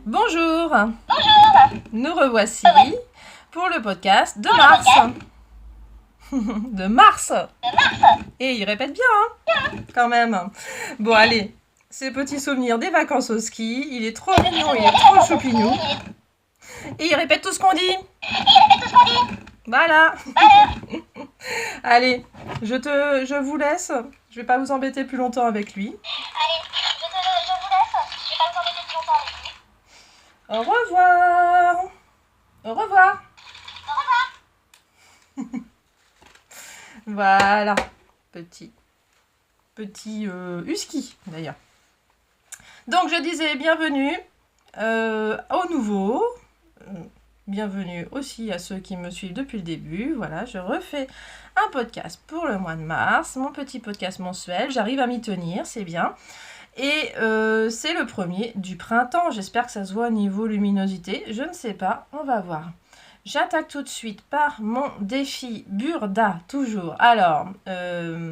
Bonjour, Bonjour. nous revoici pour le podcast de Mars. De Mars. Et il répète bien, hein, quand même. Bon, allez, ces petits souvenirs des vacances au ski, il est trop mignon, il est trop choupignou. Et il répète tout ce qu'on dit. Voilà. Allez, je vous laisse. Je vais pas vous embêter plus longtemps avec lui. Allez, je vous laisse. Je vais pas vous embêter plus longtemps avec lui. Au revoir. Au revoir. Au revoir. Voilà, petit husky d'ailleurs. Donc je disais bienvenue aux nouveaux, bienvenue aussi à ceux qui me suivent depuis le début. Voilà, je refais un podcast pour le mois de mars, mon petit podcast mensuel. J'arrive à m'y tenir, c'est bien. Et c'est le premier du printemps. J'espère que ça se voit au niveau luminosité. Je ne sais pas, on va voir. J'attaque tout de suite par mon défi Burda, toujours. Alors, je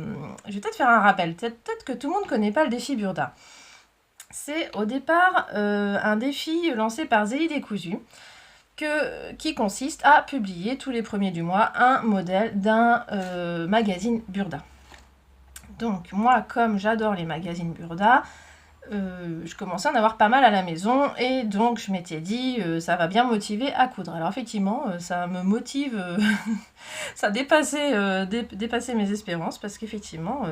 vais peut-être faire un rappel. Peut-être que tout le monde ne connaît pas le défi Burda. C'est au départ un défi lancé par Zélie Décousu qui consiste à publier tous les premiers du mois un modèle d'un magazine Burda. Donc moi, comme j'adore les magazines Burda, je commençais à en avoir pas mal à la maison et donc je m'étais dit ça va bien me motiver à coudre. Alors effectivement ça me motive, ça dépassait mes espérances parce qu'effectivement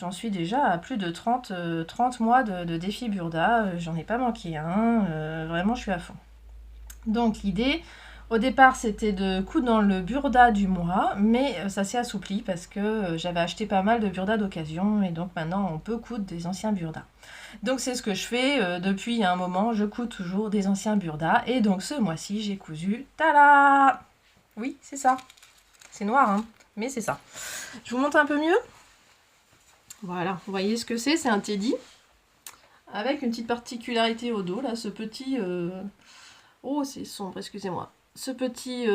j'en suis déjà à plus de 30 mois de défi Burda, j'en ai pas manqué un, vraiment je suis à fond. Donc l'idée au départ c'était de coudre dans le Burda du mois, mais ça s'est assoupli parce que j'avais acheté pas mal de Burda d'occasion et donc maintenant on peut coudre des anciens Burda. Donc c'est ce que je fais depuis un moment, je couds toujours des anciens Burda et donc ce mois-ci j'ai cousu, tada! Oui c'est ça, c'est noir hein, mais c'est ça. Je vous montre un peu mieux. Voilà, vous voyez ce que c'est un teddy avec une petite particularité au dos là, ce petit... Oh c'est sombre, excusez-moi. Ce petit...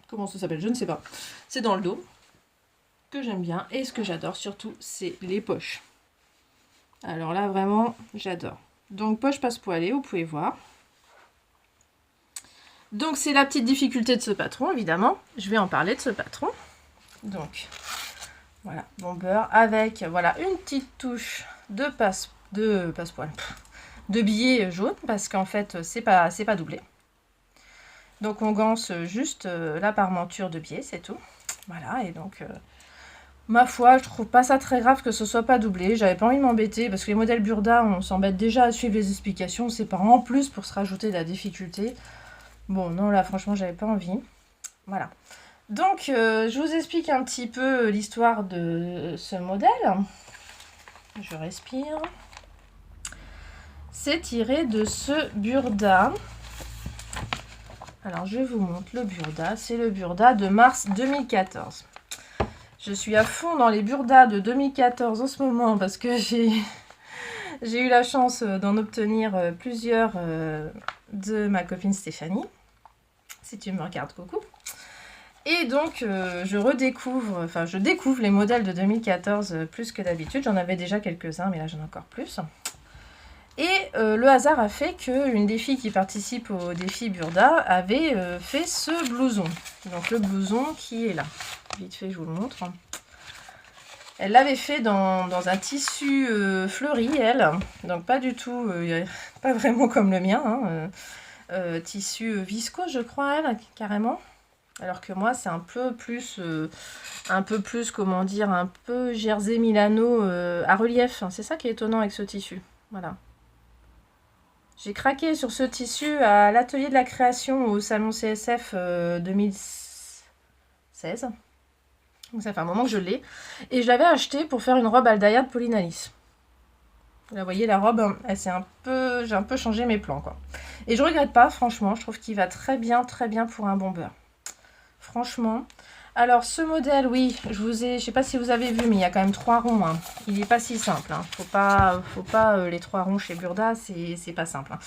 Comment ça s'appelle? Je ne sais pas. C'est dans le dos que j'aime bien et ce que j'adore surtout c'est les poches. Alors là, vraiment, j'adore. Donc, poche passe-poilée, vous pouvez voir. Donc, c'est la petite difficulté de ce patron, évidemment. Je vais en parler de ce patron. Donc, voilà, bomber avec, voilà, une petite touche de passe-poil, de billet jaune, parce qu'en fait, c'est pas doublé. Donc, on ganse juste la parmenture de biais, c'est tout. Voilà, et donc... ma foi, je trouve pas ça très grave que ce soit pas doublé. J'avais pas envie de m'embêter parce que les modèles Burda, on s'embête déjà à suivre les explications. C'est pas en plus pour se rajouter de la difficulté. Bon, non, là, franchement, j'avais pas envie. Voilà. Donc, je vous explique un petit peu l'histoire de ce modèle. Je respire. C'est tiré de ce Burda. Alors, je vous montre le Burda. C'est le Burda de mars 2014. Je suis à fond dans les Burda de 2014 en ce moment parce que j'ai eu la chance d'en obtenir plusieurs de ma copine Stéphanie. Si tu me regardes, coucou. Et donc, je découvre les modèles de 2014 plus que d'habitude. J'en avais déjà quelques-uns, mais là j'en ai encore plus. Et le hasard a fait qu'une des filles qui participe au défi Burda avait fait ce blouson. Donc le blouson qui est là. Vite fait, je vous le montre. Elle l'avait fait dans un tissu fleuri, elle. Donc pas du tout, pas vraiment comme le mien. Hein, tissu viscose, je crois, elle, carrément. Alors que moi, c'est un peu plus, comment dire, un peu Jersey Milano à relief. C'est ça qui est étonnant avec ce tissu. Voilà. J'ai craqué sur ce tissu à l'atelier de la création au salon CSF 2016. Donc ça fait un moment que je l'ai. Et je l'avais acheté pour faire une robe Aldaïa de Pauline Alice. Là, vous voyez, la robe, j'ai un peu changé mes plans, quoi. Et je regrette pas, franchement. Je trouve qu'il va très bien pour un bomber. Franchement. Alors, ce modèle, oui, je sais pas si vous avez vu, mais il y a quand même 3 ronds. Hein. Il n'est pas si simple. Hein. Faut pas les 3 ronds chez Burda, c'est pas simple. Hein.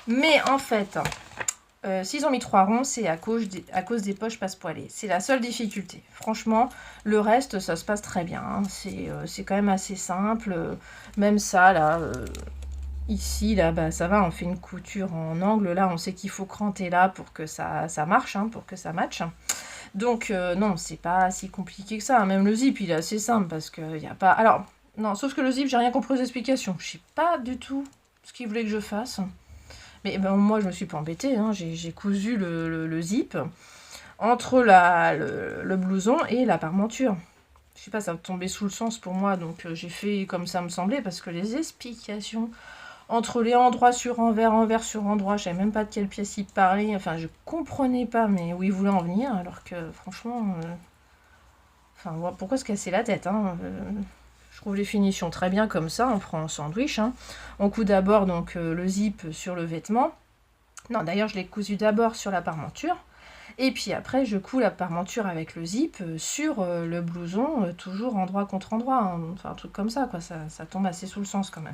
Mais en fait, s'ils ont mis 3 ronds, c'est à cause des poches passe-poilées. C'est la seule difficulté. Franchement, le reste, ça se passe très bien. Hein. C'est quand même assez simple. Même ça, là, Ici, là, bah, ça va, on fait une couture en angle. Là, on sait qu'il faut cranter là pour que ça marche, hein, pour que ça matche. Donc, non, c'est pas si compliqué que ça. Même le zip, il est assez simple parce qu'il n'y a pas... Alors, non, sauf que le zip, j'ai rien compris aux explications. Je sais pas du tout ce qu'il voulait que je fasse. Mais ben, moi, je me suis pas embêtée. Hein. J'ai cousu le zip entre le blouson et la parmenture. Je sais pas, ça tombait sous le sens pour moi. Donc, j'ai fait comme ça me semblait parce que les explications... Entre les endroits sur envers, envers sur endroit, je savais même pas de quelle pièce il parlait. Enfin, je comprenais pas, mais où il voulait en venir, alors que franchement, enfin, pourquoi se casser la tête, hein je trouve les finitions très bien comme ça. On prend un sandwich. Hein. On coud d'abord donc le zip sur le vêtement. Non, d'ailleurs, je l'ai cousu d'abord sur la parmenture. Et puis après, je couds la parmenture avec le zip sur le blouson, toujours endroit contre endroit. Hein. Enfin, un truc comme ça, quoi. Ça tombe assez sous le sens quand même.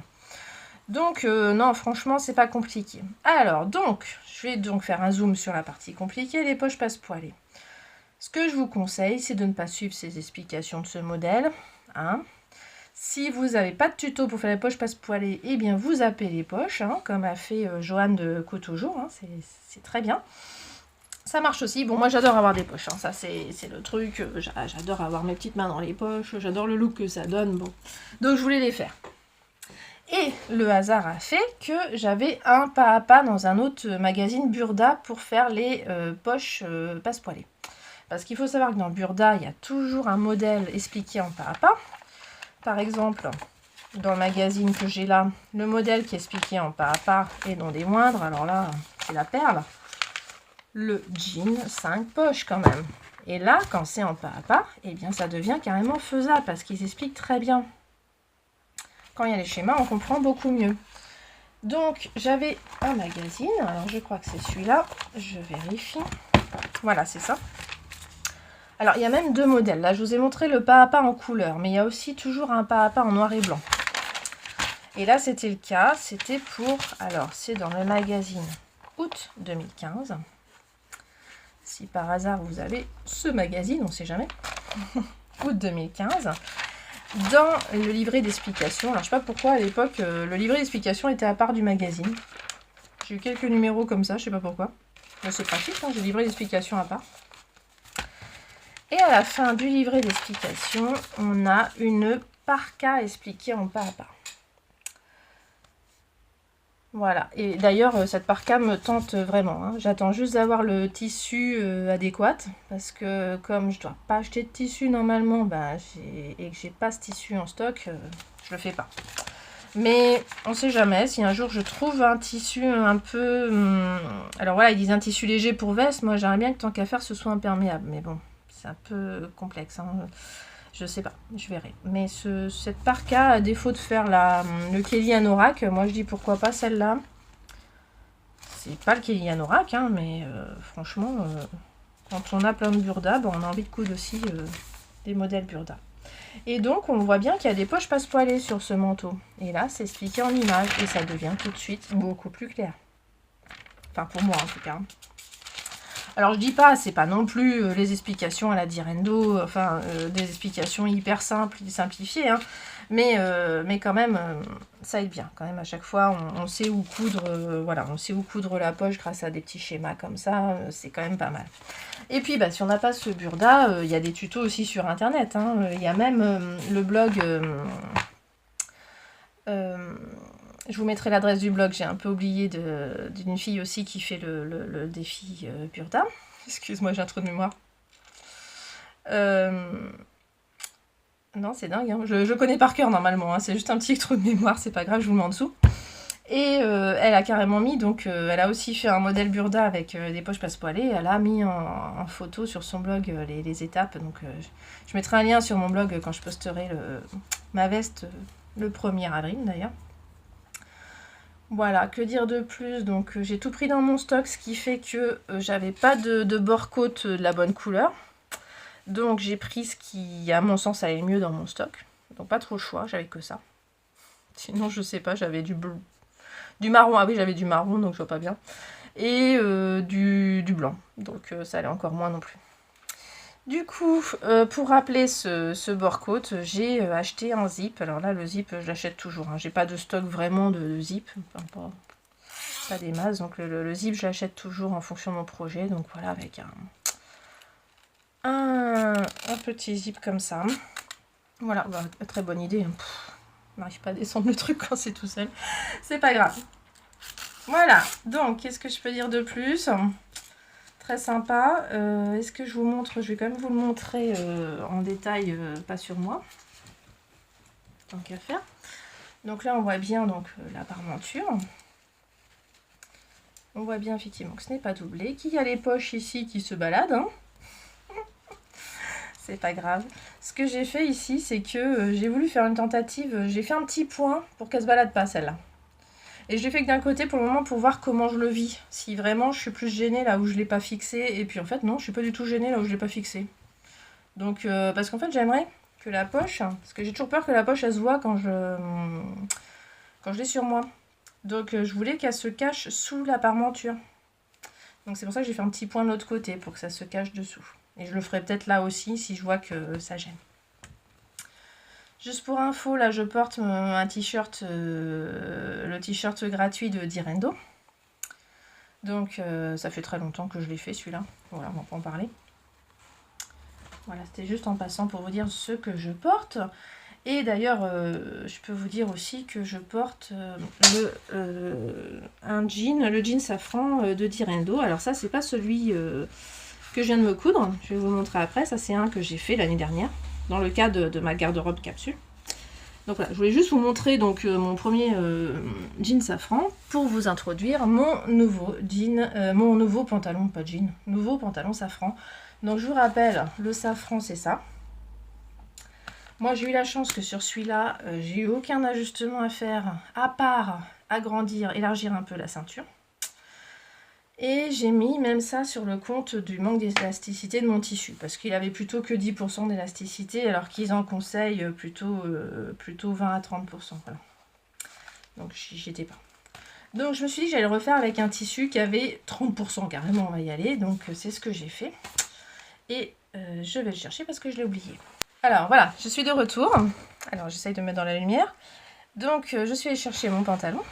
Donc, non, franchement, c'est pas compliqué. Alors, donc, je vais donc faire un zoom sur la partie compliquée, les poches passepoilées. Ce que je vous conseille, c'est de ne pas suivre ces explications de ce modèle. Hein. Si vous n'avez pas de tuto pour faire les poches passepoilées, eh bien, vous zappez les poches, hein, comme a fait Joanne de Cotojo. Hein, c'est très bien. Ça marche aussi. Bon, moi, j'adore avoir des poches. Hein, ça, c'est le truc. J'adore avoir mes petites mains dans les poches. J'adore le look que ça donne. Bon. Donc, je voulais les faire. Et le hasard a fait que j'avais un pas à pas dans un autre magazine Burda pour faire les poches passepoilées. Parce qu'il faut savoir que dans Burda, il y a toujours un modèle expliqué en pas à pas. Par exemple, dans le magazine que j'ai là, le modèle qui est expliqué en pas à pas et non des moindres, alors là, c'est la perle. Le jean 5 poches quand même. Et là, quand c'est en pas à pas, eh bien ça devient carrément faisable parce qu'ils expliquent très bien. Quand il y a les schémas, on comprend beaucoup mieux. Donc, j'avais un magazine. Alors, je crois que c'est celui-là. Je vérifie. Voilà, c'est ça. Alors, il y a même deux modèles. Là, je vous ai montré le pas à pas en couleur. Mais il y a aussi toujours un pas à pas en noir et blanc. Et là, c'était le cas. C'était pour... Alors, c'est dans le magazine août 2015. Si par hasard, vous avez ce magazine, on ne sait jamais. Août 2015. Dans le livret d'explication, alors je sais pas pourquoi à l'époque, le livret d'explication était à part du magazine. J'ai eu quelques numéros comme ça, je sais pas pourquoi. Mais c'est pratique, hein, j'ai le livret d'explication à part. Et à la fin du livret d'explication, on a une parka expliquée en pas à pas. Voilà, et d'ailleurs cette parka me tente vraiment. Hein. J'attends juste d'avoir le tissu adéquat, parce que comme je dois pas acheter de tissu normalement, et que j'ai pas ce tissu en stock, je le fais pas. Mais on sait jamais, si un jour je trouve un tissu un peu... alors voilà, ils disent un tissu léger pour veste, moi j'aimerais bien que tant qu'à faire ce soit imperméable, mais bon, c'est un peu complexe. Hein. Je sais pas, je verrai. Mais cette parka, à défaut de faire le Kelly Anorak, moi je dis pourquoi pas celle-là. C'est pas le Kelly Anorak, hein, mais franchement, quand on a plein de Burda, on a envie de coudre aussi des modèles Burda. Et donc on voit bien qu'il y a des poches passepoilées sur ce manteau. Et là, c'est expliqué en image et ça devient tout de suite beaucoup plus clair. Enfin pour moi en tout cas. Alors je dis pas, c'est pas non plus les explications à la Direndo, enfin des explications hyper simples, simplifiées, hein, mais quand même ça aide bien. Quand même à chaque fois on sait où coudre, voilà, on sait où coudre la poche grâce à des petits schémas comme ça, c'est quand même pas mal. Et puis si on n'a pas ce Burda, il y a des tutos aussi sur internet, hein, il y a même le blog. Je vous mettrai l'adresse du blog, j'ai un peu oublié d'une fille aussi qui fait le défi Burda. Excuse-moi, j'ai un trou de mémoire. Non, c'est dingue, hein. Je connais par cœur normalement, hein. C'est juste un petit trou de mémoire, c'est pas grave, je vous le mets en dessous. Et elle a carrément mis, donc elle a aussi fait un modèle Burda avec des poches passepoilées. Elle a mis en photo sur son blog les étapes. Donc je mettrai un lien sur mon blog quand je posterai ma veste le 1er avril d'ailleurs. Voilà, que dire de plus? Donc j'ai tout pris dans mon stock, ce qui fait que j'avais pas de bord-côte de la bonne couleur. Donc j'ai pris ce qui, à mon sens, allait mieux dans mon stock. Donc pas trop le choix, j'avais que ça. Sinon, je sais pas, j'avais du marron. Ah oui, j'avais du marron, donc je vois pas bien. Et du blanc, donc ça allait encore moins non plus. Du coup, pour rappeler ce bord-côte, j'ai acheté un zip. Alors là, le zip, je l'achète toujours. Hein. J'ai pas de stock vraiment de zip. Enfin, pas des masses. Donc le zip, je l'achète toujours en fonction de mon projet. Donc voilà, avec un petit zip comme ça. Voilà, bah, très bonne idée. Hein. On n'arrive pas à descendre le truc quand c'est tout seul. C'est pas grave. Voilà, donc qu'est-ce que je peux dire de plus? Très sympa. Est-ce que je vous montre? Je vais quand même vous le montrer en détail, pas sur moi. Tant qu'à faire. Donc là, on voit bien donc la parmenture. On voit bien effectivement que ce n'est pas doublé. Qu'il y a les poches ici qui se baladent. Hein. C'est pas grave. Ce que j'ai fait ici, c'est que j'ai voulu faire une tentative. J'ai fait un petit point pour qu'elle se balade pas, celle-là. Et je l'ai fait que d'un côté pour le moment pour voir comment je le vis. Si vraiment je suis plus gênée là où je ne l'ai pas fixé. Et puis en fait non, je suis pas du tout gênée là où je ne l'ai pas fixé. Donc parce qu'en fait j'aimerais que la poche, parce que j'ai toujours peur que la poche elle se voit quand je l'ai sur moi. Donc je voulais qu'elle se cache sous la parmenture. Donc c'est pour ça que j'ai fait un petit point de l'autre côté pour que ça se cache dessous. Et je le ferai peut-être là aussi si je vois que ça gêne. Juste pour info, là je porte un t-shirt, le t-shirt gratuit de Direndo. Donc ça fait très longtemps que je l'ai fait celui-là. Voilà, on va pas en parler. Voilà, c'était juste en passant pour vous dire ce que je porte. Et d'ailleurs, je peux vous dire aussi que je porte un jean, le jean safran de Direndo. Alors ça, c'est pas celui que je viens de me coudre. Je vais vous montrer après. Ça, c'est un que j'ai fait l'année dernière dans le cadre de ma garde-robe capsule. Donc voilà, je voulais juste vous montrer donc mon premier jean safran pour vous introduire mon nouveau jean, mon nouveau pantalon, pas jean, nouveau pantalon safran. Donc je vous rappelle, le safran c'est ça. Moi j'ai eu la chance que sur celui-là, j'ai eu aucun ajustement à faire à part agrandir, élargir un peu la ceinture. Et j'ai mis même ça sur le compte du manque d'élasticité de mon tissu, parce qu'il avait plutôt que 10% d'élasticité, alors qu'ils en conseillent plutôt 20 à 30%. Voilà. Donc j'y étais pas. Donc je me suis dit que j'allais le refaire avec un tissu qui avait 30% carrément, on va y aller. Donc c'est ce que j'ai fait. Et je vais le chercher parce que je l'ai oublié. Alors voilà, je suis de retour. Alors j'essaye de me mettre dans la lumière. Donc je suis allée chercher mon pantalon.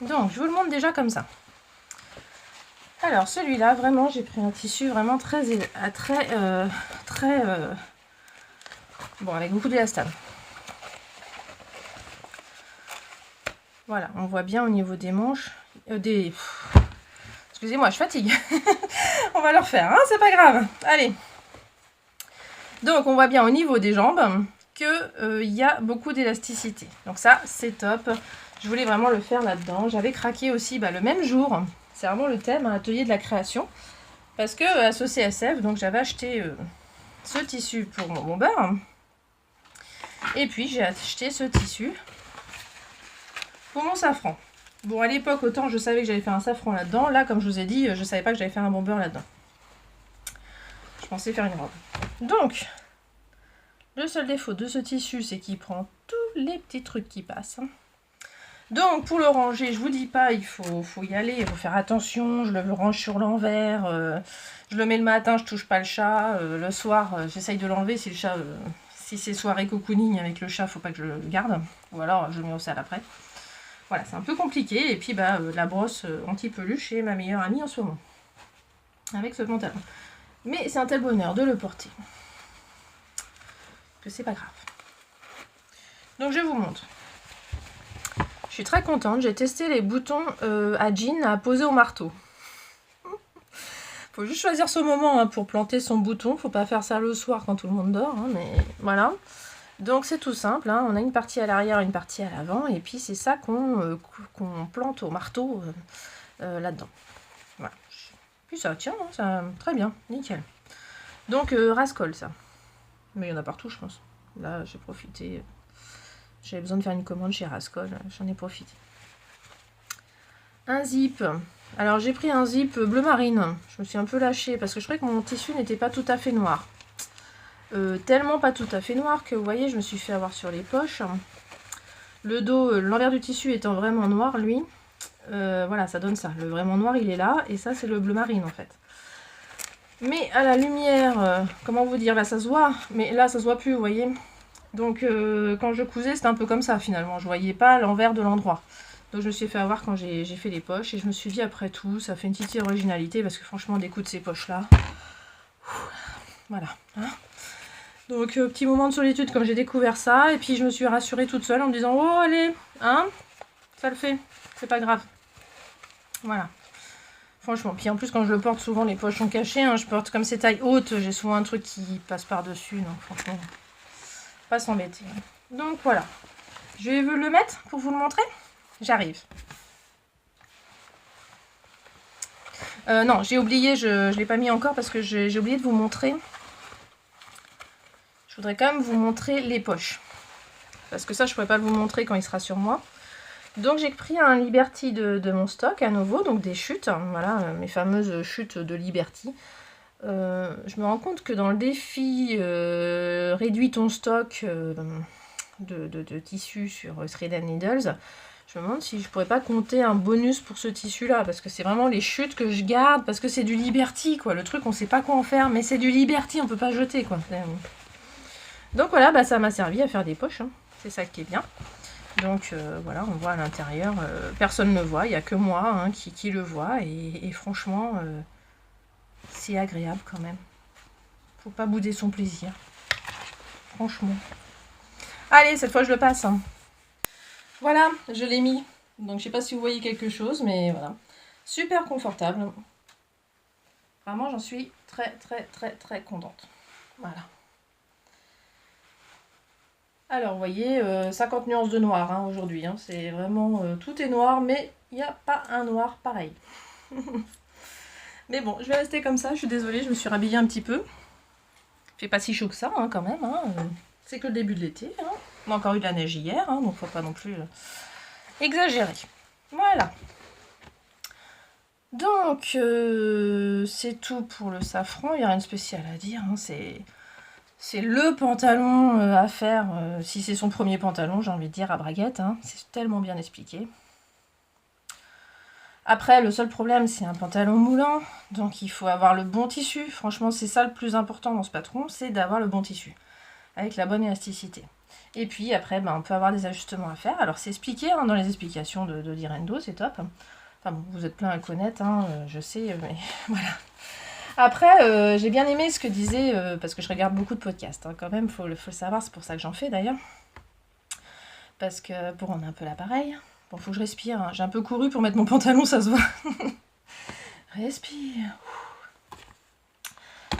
Donc je vous le montre déjà comme ça. Alors celui-là, vraiment, j'ai pris un tissu vraiment très bon, avec beaucoup d'élastane. Voilà, on voit bien au niveau des manches, excusez-moi, je fatigue. On va le refaire, hein, c'est pas grave. Allez. Donc on voit bien au niveau des jambes que y a beaucoup d'élasticité. Donc ça, c'est top. Je voulais vraiment le faire là-dedans. J'avais craqué aussi le même jour. C'est vraiment le thème, un atelier de la création. Parce que à ce CSF, donc j'avais acheté ce tissu pour mon bomber. Et puis j'ai acheté ce tissu pour mon safran. Bon, à l'époque, autant je savais que j'allais faire un safran là-dedans. Là, comme je vous ai dit, je savais pas que j'allais faire un bomber là-dedans. Je pensais faire une robe. Donc, le seul défaut de ce tissu, c'est qu'il prend tous les petits trucs qui passent. Donc pour le ranger, je vous dis pas, il faut y aller, il faut faire attention. Je le range sur l'envers, je le mets le matin, je touche pas le chat. Le soir, j'essaye de l'enlever si le chat, si c'est soirée cocooning avec le chat, faut pas que je le garde. Ou alors je le mets au sale après. Voilà, c'est un peu compliqué. Et puis la brosse anti-peluche est ma meilleure amie en ce moment. Avec ce pantalon. Mais c'est un tel bonheur de le porter. Que c'est pas grave. Donc je vous montre. Je suis très contente, j'ai testé les boutons à jean à poser au marteau. Faut juste choisir ce moment pour planter son bouton, faut pas faire ça le soir quand tout le monde dort, mais voilà. Donc c'est tout simple, on a une partie à l'arrière, une partie à l'avant, et puis c'est ça qu'on plante au marteau là-dedans. Voilà. Puis ça tient, ça, très bien, nickel. Donc rascol ça. Mais il y en a partout je pense. Là j'ai profité... J'avais besoin de faire une commande chez Rascol, j'en ai profité. Un zip. Alors j'ai pris un zip bleu marine. Je me suis un peu lâchée parce que je trouvais que mon tissu n'était pas tout à fait noir. Tellement pas tout à fait noir que vous voyez, je me suis fait avoir sur les poches. Le dos, l'envers du tissu étant vraiment noir, lui. Voilà, ça donne ça. Le vraiment noir, il est là. Et ça, c'est le bleu marine en fait. Mais à la lumière, comment vous dire, là ça se voit, mais là ça se voit plus, vous voyez. Donc quand je cousais, c'était un peu comme ça finalement, je voyais pas l'envers de l'endroit. Donc je me suis fait avoir quand j'ai fait les poches, et je me suis dit après tout, ça fait une petite originalité, parce que franchement, des coups de ces poches-là, voilà. Hein. Donc petit moment de solitude quand j'ai découvert ça, et puis je me suis rassurée toute seule en me disant, oh allez, hein, ça le fait, c'est pas grave. Voilà. Franchement, puis en plus quand je le porte, souvent les poches sont cachées, hein, je porte comme c'est taille haute, j'ai souvent un truc qui passe par-dessus, donc franchement, pas s'embêter. Donc voilà, je vais le mettre pour vous le montrer. J'arrive. Non, j'ai oublié, je ne l'ai pas mis encore parce que j'ai oublié de vous montrer. Je voudrais quand même vous montrer les poches. Parce que ça, je ne pourrais pas vous montrer quand il sera sur moi. Donc j'ai pris un Liberty de mon stock à nouveau, donc des chutes. Voilà, mes fameuses chutes de Liberty. Je me rends compte que dans le défi réduis ton stock de tissu sur Thread Needles, je me demande si je pourrais pas compter un bonus pour ce tissu-là, parce que c'est vraiment les chutes que je garde, parce que c'est du Liberty, quoi. Le truc, on sait pas quoi en faire, mais c'est du Liberty, on peut pas jeter, quoi. Donc voilà, bah, ça m'a servi à faire des poches, hein. C'est ça qui est bien. Donc voilà, on voit à l'intérieur, personne ne le voit, il n'y a que moi hein, qui le voit, et franchement, c'est agréable quand même. Faut pas bouder son plaisir, franchement. Allez, cette fois je le passe, hein. Voilà, je l'ai mis. Donc je sais pas si vous voyez quelque chose, mais voilà. Super confortable. Vraiment, j'en suis très contente. Voilà. Alors, vous voyez, 50 nuances de noir hein, aujourd'hui. Hein. C'est vraiment... tout est noir, mais il n'y a pas un noir pareil. Mais bon, je vais rester comme ça. Je suis désolée, je me suis rhabillée un petit peu. Il fait pas si chaud que ça, hein, quand même. Hein. C'est que le début de l'été. Hein. On a encore eu de la neige hier, hein, donc faut pas non plus exagérer. Voilà. Donc, c'est tout pour le safran. Il n'y a rien de spécial à dire. Hein. C'est le pantalon à faire, si c'est son premier pantalon, j'ai envie de dire, à braguette. Hein. C'est tellement bien expliqué. Après, le seul problème, c'est un pantalon moulant. Donc, il faut avoir le bon tissu. Franchement, c'est ça le plus important dans ce patron, c'est d'avoir le bon tissu. Avec la bonne élasticité. Et puis, après, ben, on peut avoir des ajustements à faire. Alors, c'est expliqué hein, dans les explications de Direndo, c'est top. Enfin bon, vous êtes plein à connaître, hein, je sais, mais voilà. Après, j'ai bien aimé ce que disait, parce que je regarde beaucoup de podcasts, hein, quand même, faut le savoir, c'est pour ça que j'en fais d'ailleurs. Parce que pour rendre un peu l'appareil, bon, faut que je respire, hein. J'ai un peu couru pour mettre mon pantalon, ça se voit. Respire.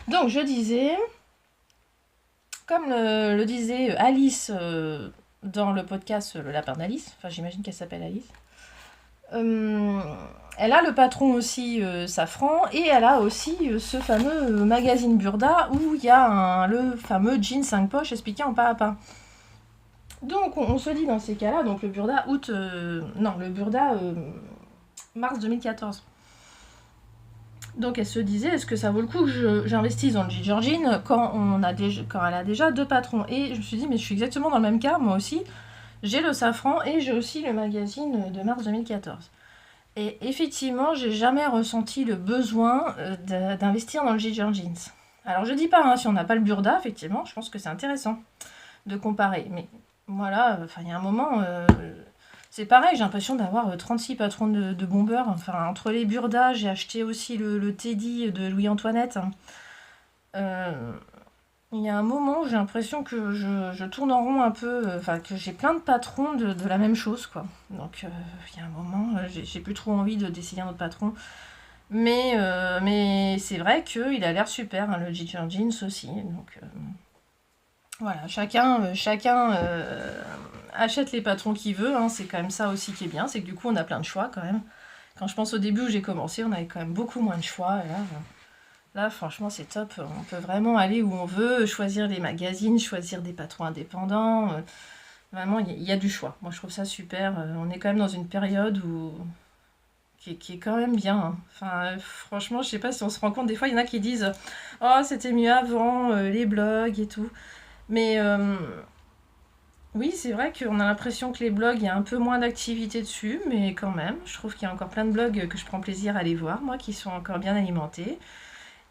Donc, je disais, comme le disait Alice dans le podcast Le Lapin d'Alice, enfin j'imagine qu'elle s'appelle Alice, elle a le patron aussi safran, et elle a aussi ce fameux magazine Burda où il y a le fameux jean 5 poches expliqué en pas à pas. Donc on se dit dans ces cas-là, donc le Burda mars 2014. Donc elle se disait, est-ce que ça vaut le coup que j'investisse dans le Ginger Jean quand elle a déjà deux patrons? Et je me suis dit, mais je suis exactement dans le même cas, moi aussi. J'ai le safran et j'ai aussi le magazine de mars 2014. Et effectivement, j'ai jamais ressenti le besoin d'investir dans le Ginger Jeans. Alors je dis pas, hein, si on n'a pas le Burda, effectivement, je pense que c'est intéressant de comparer. Mais voilà, il y a un moment, c'est pareil, j'ai l'impression d'avoir 36 patrons de bombers. Enfin, entre les Burda, j'ai acheté aussi le Teddy de Louis-Antoinette. Il y a un moment où j'ai l'impression que je tourne en rond un peu, que j'ai plein de patrons de la même chose, quoi. Donc, il y a un moment, j'ai plus trop envie d'essayer un autre patron. Mais c'est vrai qu'il a l'air super, hein, le Ginger Jeans aussi. Donc, voilà, chacun achète les patrons qu'il veut, hein, c'est quand même ça aussi qui est bien, c'est que du coup, on a plein de choix quand même. Quand je pense au début où j'ai commencé, on avait quand même beaucoup moins de choix, et là, franchement, c'est top. On peut vraiment aller où on veut, choisir les magazines, choisir des patrons indépendants. Vraiment, il y a du choix. Moi, je trouve ça super. On est quand même dans une période qui est quand même bien. Hein. Enfin, franchement, je sais pas si on se rend compte. Des fois, il y en a qui disent « Oh, c'était mieux avant, les blogs et tout. » Mais oui, c'est vrai qu'on a l'impression que les blogs, il y a un peu moins d'activité dessus. Mais quand même, je trouve qu'il y a encore plein de blogs que je prends plaisir à aller voir, moi, qui sont encore bien alimentés.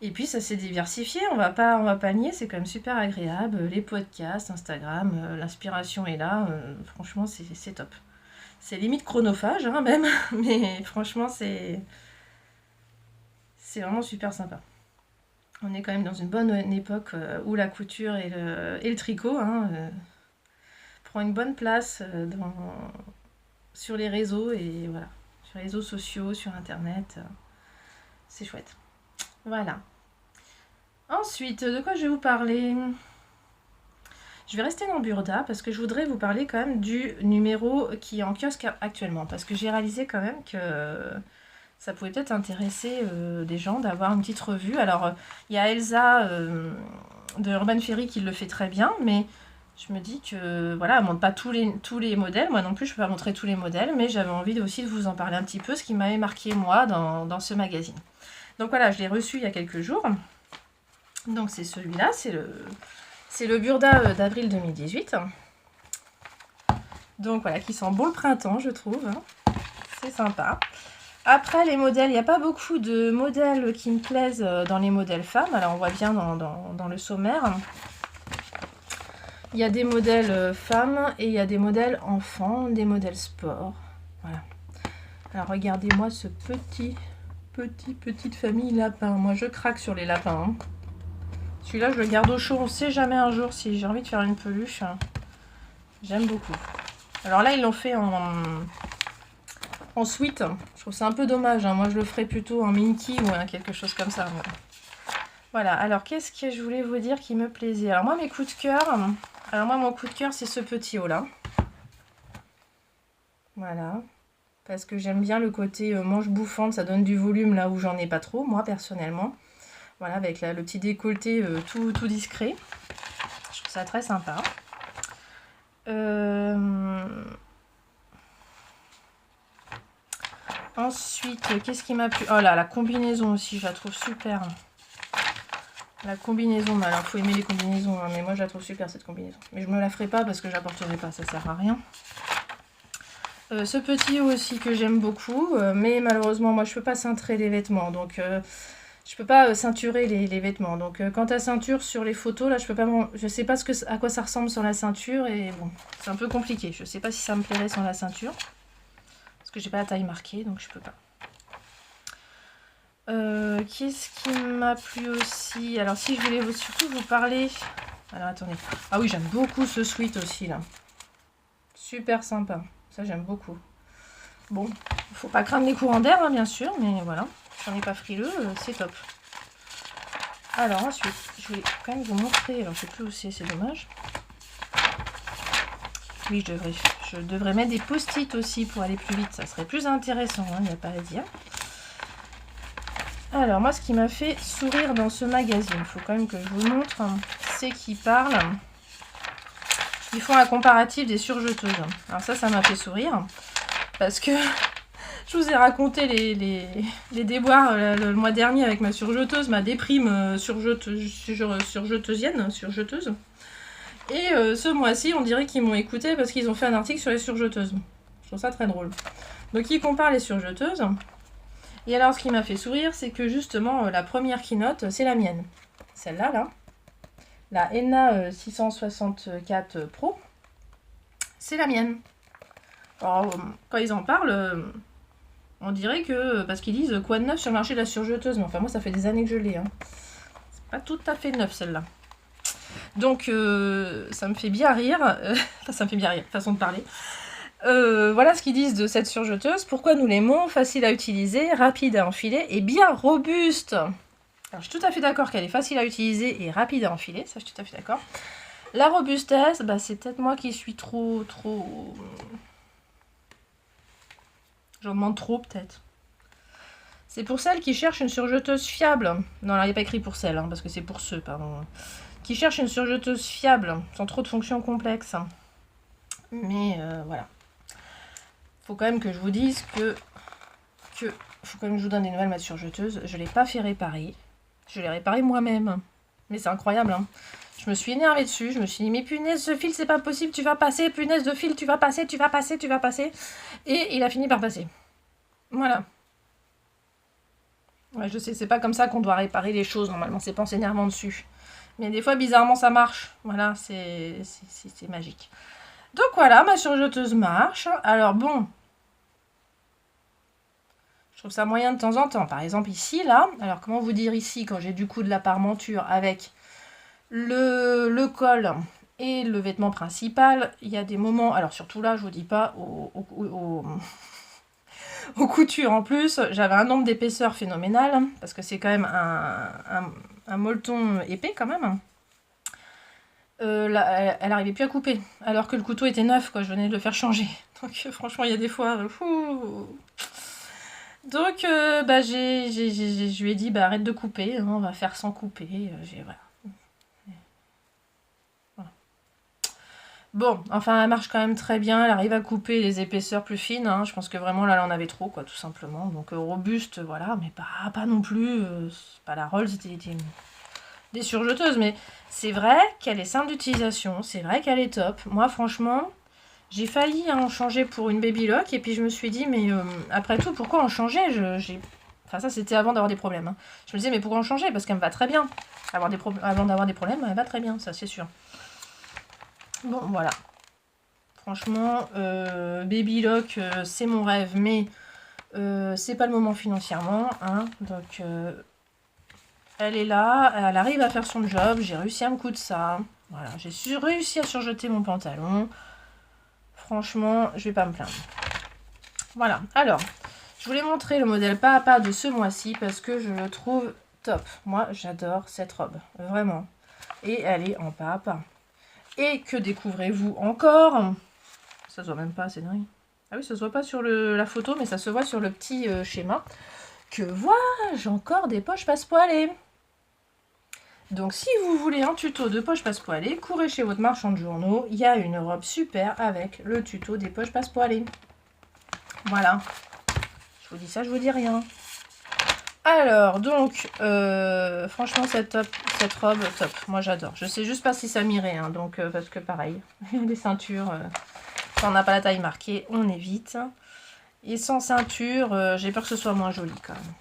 Et puis ça s'est diversifié, on va pas nier, c'est quand même super agréable. Les podcasts, Instagram, l'inspiration est là, franchement c'est top. C'est limite chronophage hein, même, mais franchement c'est vraiment super sympa. On est quand même dans une bonne époque où la couture et le tricot hein, prend une bonne place sur les réseaux et voilà, sur les réseaux sociaux, sur internet, c'est chouette. Voilà. Ensuite, de quoi je vais vous parler? Je vais rester dans Burda parce que je voudrais vous parler quand même du numéro qui est en kiosque actuellement. Parce que j'ai réalisé quand même que ça pouvait peut-être intéresser des gens d'avoir une petite revue. Alors, il y a Elsa de Urban Ferry qui le fait très bien, mais je me dis que voilà, elle ne montre pas tous les modèles. Moi non plus, je ne peux pas montrer tous les modèles, mais j'avais envie aussi de vous en parler un petit peu, ce qui m'avait marqué moi dans ce magazine. Donc voilà, je l'ai reçu il y a quelques jours. Donc c'est celui-là, c'est le Burda d'avril 2018. Donc voilà, qui sent bon le printemps, je trouve. C'est sympa. Après, les modèles, il n'y a pas beaucoup de modèles qui me plaisent dans les modèles femmes. Alors, on voit bien dans le sommaire. Il y a des modèles femmes et il y a des modèles enfants, des modèles sport. Voilà. Alors, regardez-moi ce petite famille lapin. Moi, je craque sur les lapins. Hein. Celui-là, je le garde au chaud. On ne sait jamais un jour si j'ai envie de faire une peluche. J'aime beaucoup. Alors là, ils l'ont fait en suite. Je trouve ça un peu dommage. Hein. Moi, je le ferais plutôt en Minky ou quelque chose comme ça. Voilà. Alors, qu'est-ce que je voulais vous dire qui me plaisait? Alors, moi, mes coups de cœur. Alors, moi, mon coup de cœur, c'est ce petit haut-là. Voilà. Parce que j'aime bien le côté manche bouffante. Ça donne du volume là où j'en ai pas trop, moi, personnellement. Voilà, avec le petit décolleté tout discret. Je trouve ça très sympa. Ensuite, qu'est-ce qui m'a plu? Oh là, la combinaison aussi, je la trouve super. La combinaison, alors il faut aimer les combinaisons, hein, mais moi je la trouve super cette combinaison. Mais je me la ferai pas parce que je la porterai pas, ça sert à rien. Ce petit haut aussi que j'aime beaucoup, mais malheureusement moi je peux pas cintrer les vêtements, donc je peux pas ceinturer les vêtements. Donc quant à ceinture sur les photos, là je peux pas, je sais pas à quoi ça ressemble sur la ceinture et bon, c'est un peu compliqué. Je sais pas si ça me plairait sur la ceinture. Parce que j'ai pas la taille marquée, donc je peux pas. Qu'est-ce qui m'a plu aussi? Alors si je voulais surtout vous parler... Alors attendez. Ah oui, j'aime beaucoup ce sweat aussi là. Super sympa. Ça j'aime beaucoup. Bon, il faut pas craindre les courants d'air, hein, bien sûr, mais voilà. J'en ai pas frileux, c'est top. Alors ensuite, je voulais quand même vous montrer... Alors je sais plus où c'est dommage. Oui, je devrais mettre des post-it aussi pour aller plus vite. Ça serait plus intéressant, il n'y a pas à dire. Alors, moi, ce qui m'a fait sourire dans ce magazine, il faut quand même que je vous montre, c'est qu'ils parlent. Ils font un comparatif des surjeteuses. Alors ça m'a fait sourire. Parce que je vous ai raconté les déboires le mois dernier avec ma surjeteuse, ma déprime surjeteuse. Et ce mois-ci, on dirait qu'ils m'ont écouté parce qu'ils ont fait un article sur les surjeteuses. Je trouve ça très drôle. Donc, ils comparent les surjeteuses. Et alors, ce qui m'a fait sourire, c'est que justement, la première keynote, c'est la mienne. Celle-là, là. La Enna 664 Pro. C'est la mienne. Alors, quand ils en parlent, on dirait que... Parce qu'ils disent quoi de neuf sur le marché de la surjeteuse. Mais enfin, moi, ça fait des années que je l'ai. Hein. C'est pas tout à fait neuf, celle-là. Donc, ça me fait bien rire. Enfin, ça me fait bien rire, façon de parler. Voilà ce qu'ils disent de cette surjeteuse. Pourquoi nous l'aimons? Facile à utiliser, rapide à enfiler et bien robuste. Alors, je suis tout à fait d'accord qu'elle est facile à utiliser et rapide à enfiler. Ça, je suis tout à fait d'accord. La robustesse, bah, c'est peut-être moi qui suis trop... J'en demande trop, peut-être. C'est pour celles qui cherchent une surjeteuse fiable. Non, là, il n'y a pas écrit pour celles, hein, parce que c'est pour ceux, pardon. Qui cherchent une surjeteuse fiable, sans trop de fonctions complexes. Mais voilà. Faut quand même que je vous dise que faut quand même que je vous donne des nouvelles, ma surjeteuse. Je ne l'ai pas fait réparer. Je l'ai réparé moi-même. Mais c'est incroyable, hein. Je me suis énervée dessus. Je me suis dit, mais punaise, ce fil, c'est pas possible. Tu vas passer. Punaise de fil, tu vas passer. Et il a fini par passer. Voilà. Ouais, je sais, c'est pas comme ça qu'on doit réparer les choses, normalement, c'est pas en s'énervant dessus. Mais des fois, bizarrement, ça marche. Voilà, c'est magique. Donc voilà, ma surjeteuse marche. Alors bon, je trouve ça moyen de temps en temps. Par exemple ici, là, alors comment vous dire ici, quand j'ai du coup de la parmenture avec le col et le vêtement principal, il y a des moments, alors surtout là, je vous dis pas, aux coutures en plus, j'avais un nombre d'épaisseur phénoménal, parce que c'est quand même un molleton épais quand même. Là, elle n'arrivait plus à couper, alors que le couteau était neuf, quoi, je venais de le faire changer. Donc franchement, il y a des fois... Donc bah, je lui ai dit, bah, arrête de couper, hein, on va faire sans couper. Voilà. Bon, enfin, elle marche quand même très bien. Elle arrive à couper les épaisseurs plus fines. Hein. Je pense que vraiment, là, elle en avait trop, quoi, tout simplement. Donc, robuste, voilà, mais pas non plus... c'est pas la Rolls, des surjeteuses. Mais c'est vrai qu'elle est simple d'utilisation. C'est vrai qu'elle est top. Moi, franchement, j'ai failli en changer pour une Baby Lock. Et puis, je me suis dit, mais après tout, pourquoi en changer? Enfin, ça, c'était avant d'avoir des problèmes. Hein. Je me disais, mais pourquoi en changer? Parce qu'elle me va très bien. Avant d'avoir des problèmes, elle va très bien, ça, c'est sûr. Bon, voilà. Franchement, Baby Lock, c'est mon rêve, mais c'est pas le moment financièrement. Hein, donc, elle est là, elle arrive à faire son job. J'ai réussi à me coudre ça. Voilà, j'ai réussi à surjeter mon pantalon. Franchement, je vais pas me plaindre. Voilà, alors, je voulais montrer le modèle pas à pas de ce mois-ci parce que je le trouve top. Moi, j'adore cette robe, vraiment. Et elle est en pas à pas. Et que découvrez-vous encore? Ça se voit même pas, c'est dingue. Ah oui, ça se voit pas sur la photo, mais ça se voit sur le petit schéma. Que vois-je encore des poches passe-poilées. Donc si vous voulez un tuto de poches passe-poilées, courez chez votre marchand de journaux. Il y a une robe super avec le tuto des poches passe-poilées. Voilà. Je vous dis ça, je vous dis rien. Alors, donc, franchement, cette robe, top. Moi, j'adore. Je sais juste pas si ça m'irait, hein, donc, parce que pareil, les ceintures, quand on n'a pas la taille marquée, on évite. Et sans ceinture, j'ai peur que ce soit moins joli, quand même.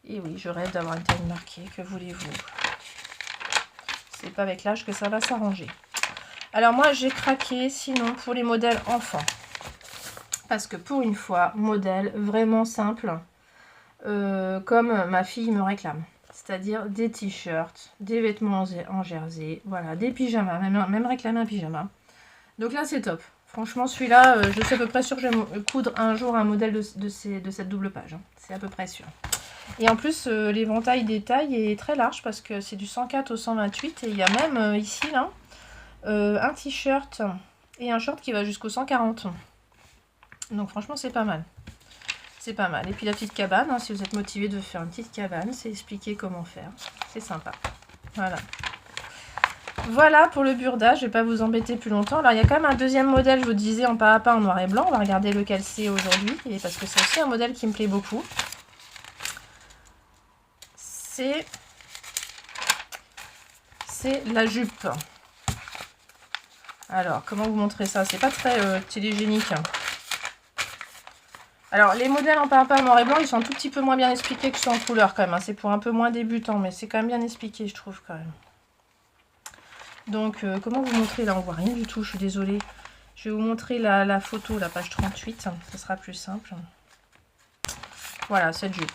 Et oui, je rêve d'avoir une taille marquée, que voulez-vous? C'est pas avec l'âge que ça va s'arranger. Alors, moi, j'ai craqué, sinon, pour les modèles enfants. Parce que, pour une fois, modèle vraiment simple, comme ma fille me réclame. C'est-à-dire des t-shirts, des vêtements en jersey, voilà, des pyjamas, même réclamer un pyjama. Donc là, c'est top. Franchement, celui-là, je suis à peu près sûre que je vais coudre un jour un modèle de cette double page. Hein. C'est à peu près sûr. Et en plus, l'éventail des tailles est très large parce que c'est du 104 au 128. Et il y a même ici, là, un t-shirt et un short qui va jusqu'au 140. Donc franchement, c'est pas mal. C'est pas mal. Et puis la petite cabane, hein, si vous êtes motivé de faire une petite cabane, c'est expliquer comment faire. C'est sympa. Voilà. Voilà pour le burda, je vais pas vous embêter plus longtemps. Alors il y a quand même un deuxième modèle, je vous disais, en pas à pas en noir et blanc. On va regarder lequel c'est aujourd'hui, et parce que c'est aussi un modèle qui me plaît beaucoup. C'est la jupe. Alors, comment vous montrer ça? C'est pas très télégénique. Alors, les modèles en pas à pas en noir et blanc, ils sont un tout petit peu moins bien expliqués que ceux en couleur quand même. Hein. C'est pour un peu moins débutant, mais c'est quand même bien expliqué, je trouve quand même. Donc, comment vous montrer? Là, on voit rien du tout, je suis désolée. Je vais vous montrer la photo, la page 38. Ça sera plus simple. Voilà, cette jupe.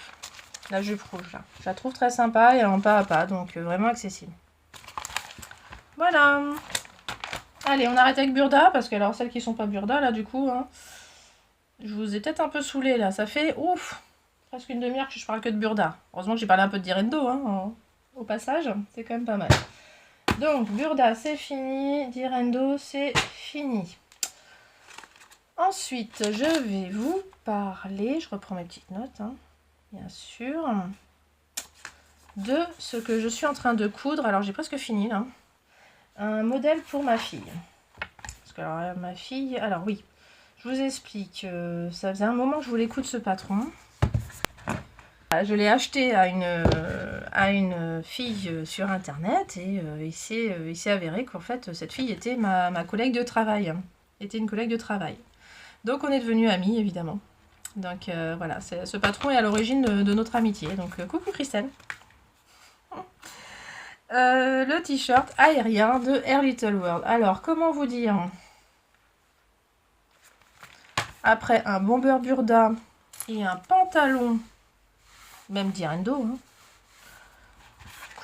La jupe rouge, là. Je la trouve très sympa et en pas à pas, donc vraiment accessible. Voilà. Allez, on arrête avec burda, parce que alors, celles qui sont pas burda, là, du coup... Hein, je vous ai peut-être un peu saoulé là, ça fait ouf, presque une demi-heure que je parle que de burda. Heureusement que j'ai parlé un peu de Direndo hein, au passage, c'est quand même pas mal. Donc burda c'est fini, Direndo c'est fini. Ensuite je vais vous parler, je reprends mes petites notes, hein, bien sûr, de ce que je suis en train de coudre. Alors j'ai presque fini là. Un modèle pour ma fille. Parce que alors ma fille, alors oui. Je vous explique, ça faisait un moment que je voulais coudre ce patron. Je l'ai acheté à une fille sur internet et il s'est avéré qu'en fait cette fille était ma collègue de travail. Était une collègue de travail. Donc on est devenus amis évidemment. Donc voilà, ce patron est à l'origine de notre amitié. Donc coucou Christelle. Le t-shirt aérien de Air Little World. Alors, comment vous dire? Après un bomber burda et un pantalon, même d'Irendo, hein,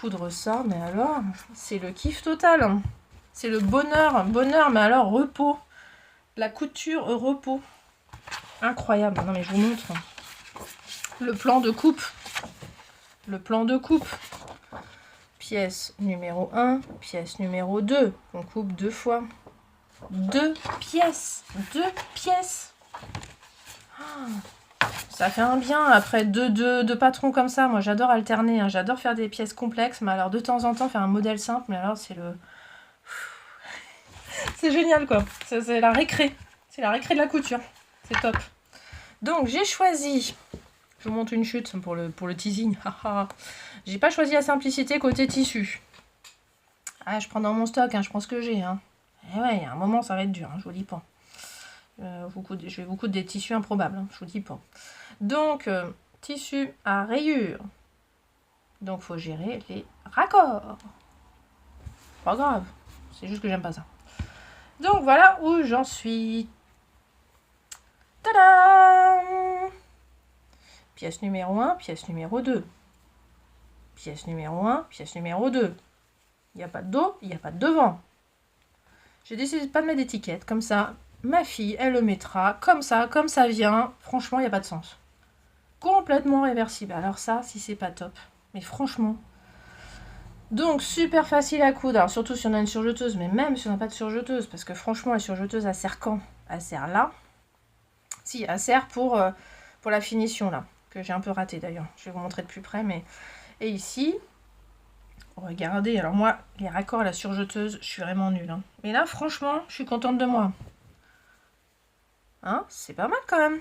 coudre ça, mais alors, c'est le kiff total. C'est le bonheur, mais alors repos. La couture repos. Incroyable. Non mais je vous montre. Le plan de coupe. Le plan de coupe. Pièce numéro 1, pièce numéro 2. On coupe 2 fois. 2 pièces. 2 pièces. Ça fait un bien après deux patrons comme ça. Moi j'adore alterner, hein. J'adore faire des pièces complexes, mais alors de temps en temps faire un modèle simple, mais alors c'est le... C'est génial quoi. C'est la récré. C'est la récré de la couture. C'est top. Donc j'ai choisi... Je vous montre une chute pour le teasing. J'ai pas choisi la simplicité côté tissu. Ah, je prends dans mon stock, hein, je prends ce que j'ai. Hein. Et ouais, il y a un moment ça va être dur, hein, je vous dis pas. Je vais vous coudre des tissus improbables, hein, je vous dis pas. Donc, tissu à rayures. Donc, faut gérer les raccords. Pas grave, c'est juste que j'aime pas ça. Donc, voilà où j'en suis. Tadam! Pièce numéro 1, pièce numéro 2. Pièce numéro 1, pièce numéro 2. Il n'y a pas de dos, il n'y a pas de devant. J'ai décidé de pas de mettre d'étiquette, comme ça. Ma fille, elle le mettra comme ça vient. Franchement, il n'y a pas de sens. Complètement réversible. Alors ça, si c'est pas top. Mais franchement. Donc, super facile à coudre. Alors, surtout si on a une surjeteuse. Mais même si on n'a pas de surjeteuse. Parce que franchement, la surjeteuse, elle sert quand? Elle sert là. Si, elle sert pour la finition, là. Que j'ai un peu raté, d'ailleurs. Je vais vous montrer de plus près. Mais... Et ici... Regardez. Alors moi, les raccords à la surjeteuse, je suis vraiment nulle. Hein. Mais là, franchement, je suis contente de moi. Hein, c'est pas mal quand même.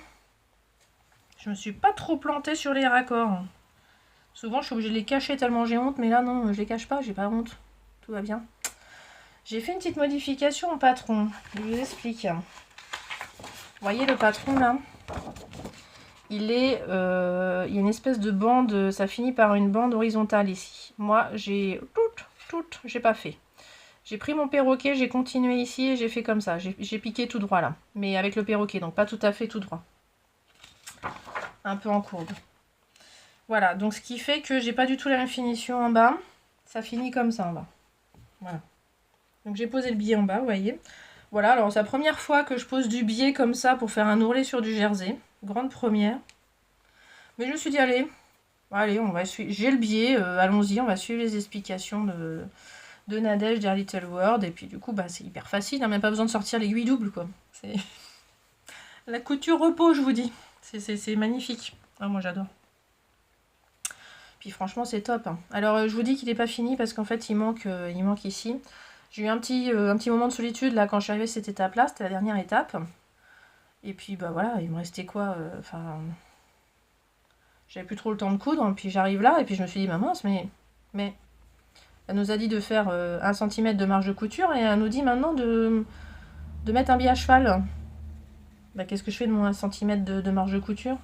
Je me suis pas trop plantée sur les raccords. Souvent, je suis obligée de les cacher tellement j'ai honte. Mais là, non, je les cache pas, j'ai pas honte. Tout va bien. J'ai fait une petite modification au patron. Je vous explique. Vous voyez le patron là? Il y a une espèce de bande. Ça finit par une bande horizontale ici. Moi, j'ai pas fait. J'ai pris mon perroquet, j'ai continué ici et j'ai fait comme ça. J'ai piqué tout droit là. Mais avec le perroquet, donc pas tout à fait tout droit. Un peu en courbe. Voilà, donc ce qui fait que j'ai pas du tout la même finition en bas. Ça finit comme ça en bas. Voilà. Donc j'ai posé le biais en bas, vous voyez. Voilà, alors c'est la première fois que je pose du biais comme ça pour faire un ourlet sur du jersey. Grande première. Mais je me suis dit, allez, on va suivre. J'ai le biais, allons-y, on va suivre les explications de Nadège d'Air Little World. Et puis du coup, bah, c'est hyper facile, hein, même pas besoin de sortir l'aiguille double, quoi. C'est la couture repos, je vous dis. C'est magnifique. Ah, moi, j'adore. Puis franchement, c'est top. Hein. Alors, je vous dis qu'il n'est pas fini parce qu'en fait, il manque ici. J'ai eu un petit moment de solitude, là, quand je suis arrivée à cette étape-là. C'était la dernière étape. Et puis, bah voilà, il me restait quoi j'avais plus trop le temps de coudre. Puis j'arrive là, et puis je me suis dit, maman, mais... Elle nous a dit de faire 1 cm de marge de couture et elle nous dit maintenant de mettre un biais à cheval. Bah, qu'est-ce que je fais de mon 1 cm de marge de couture?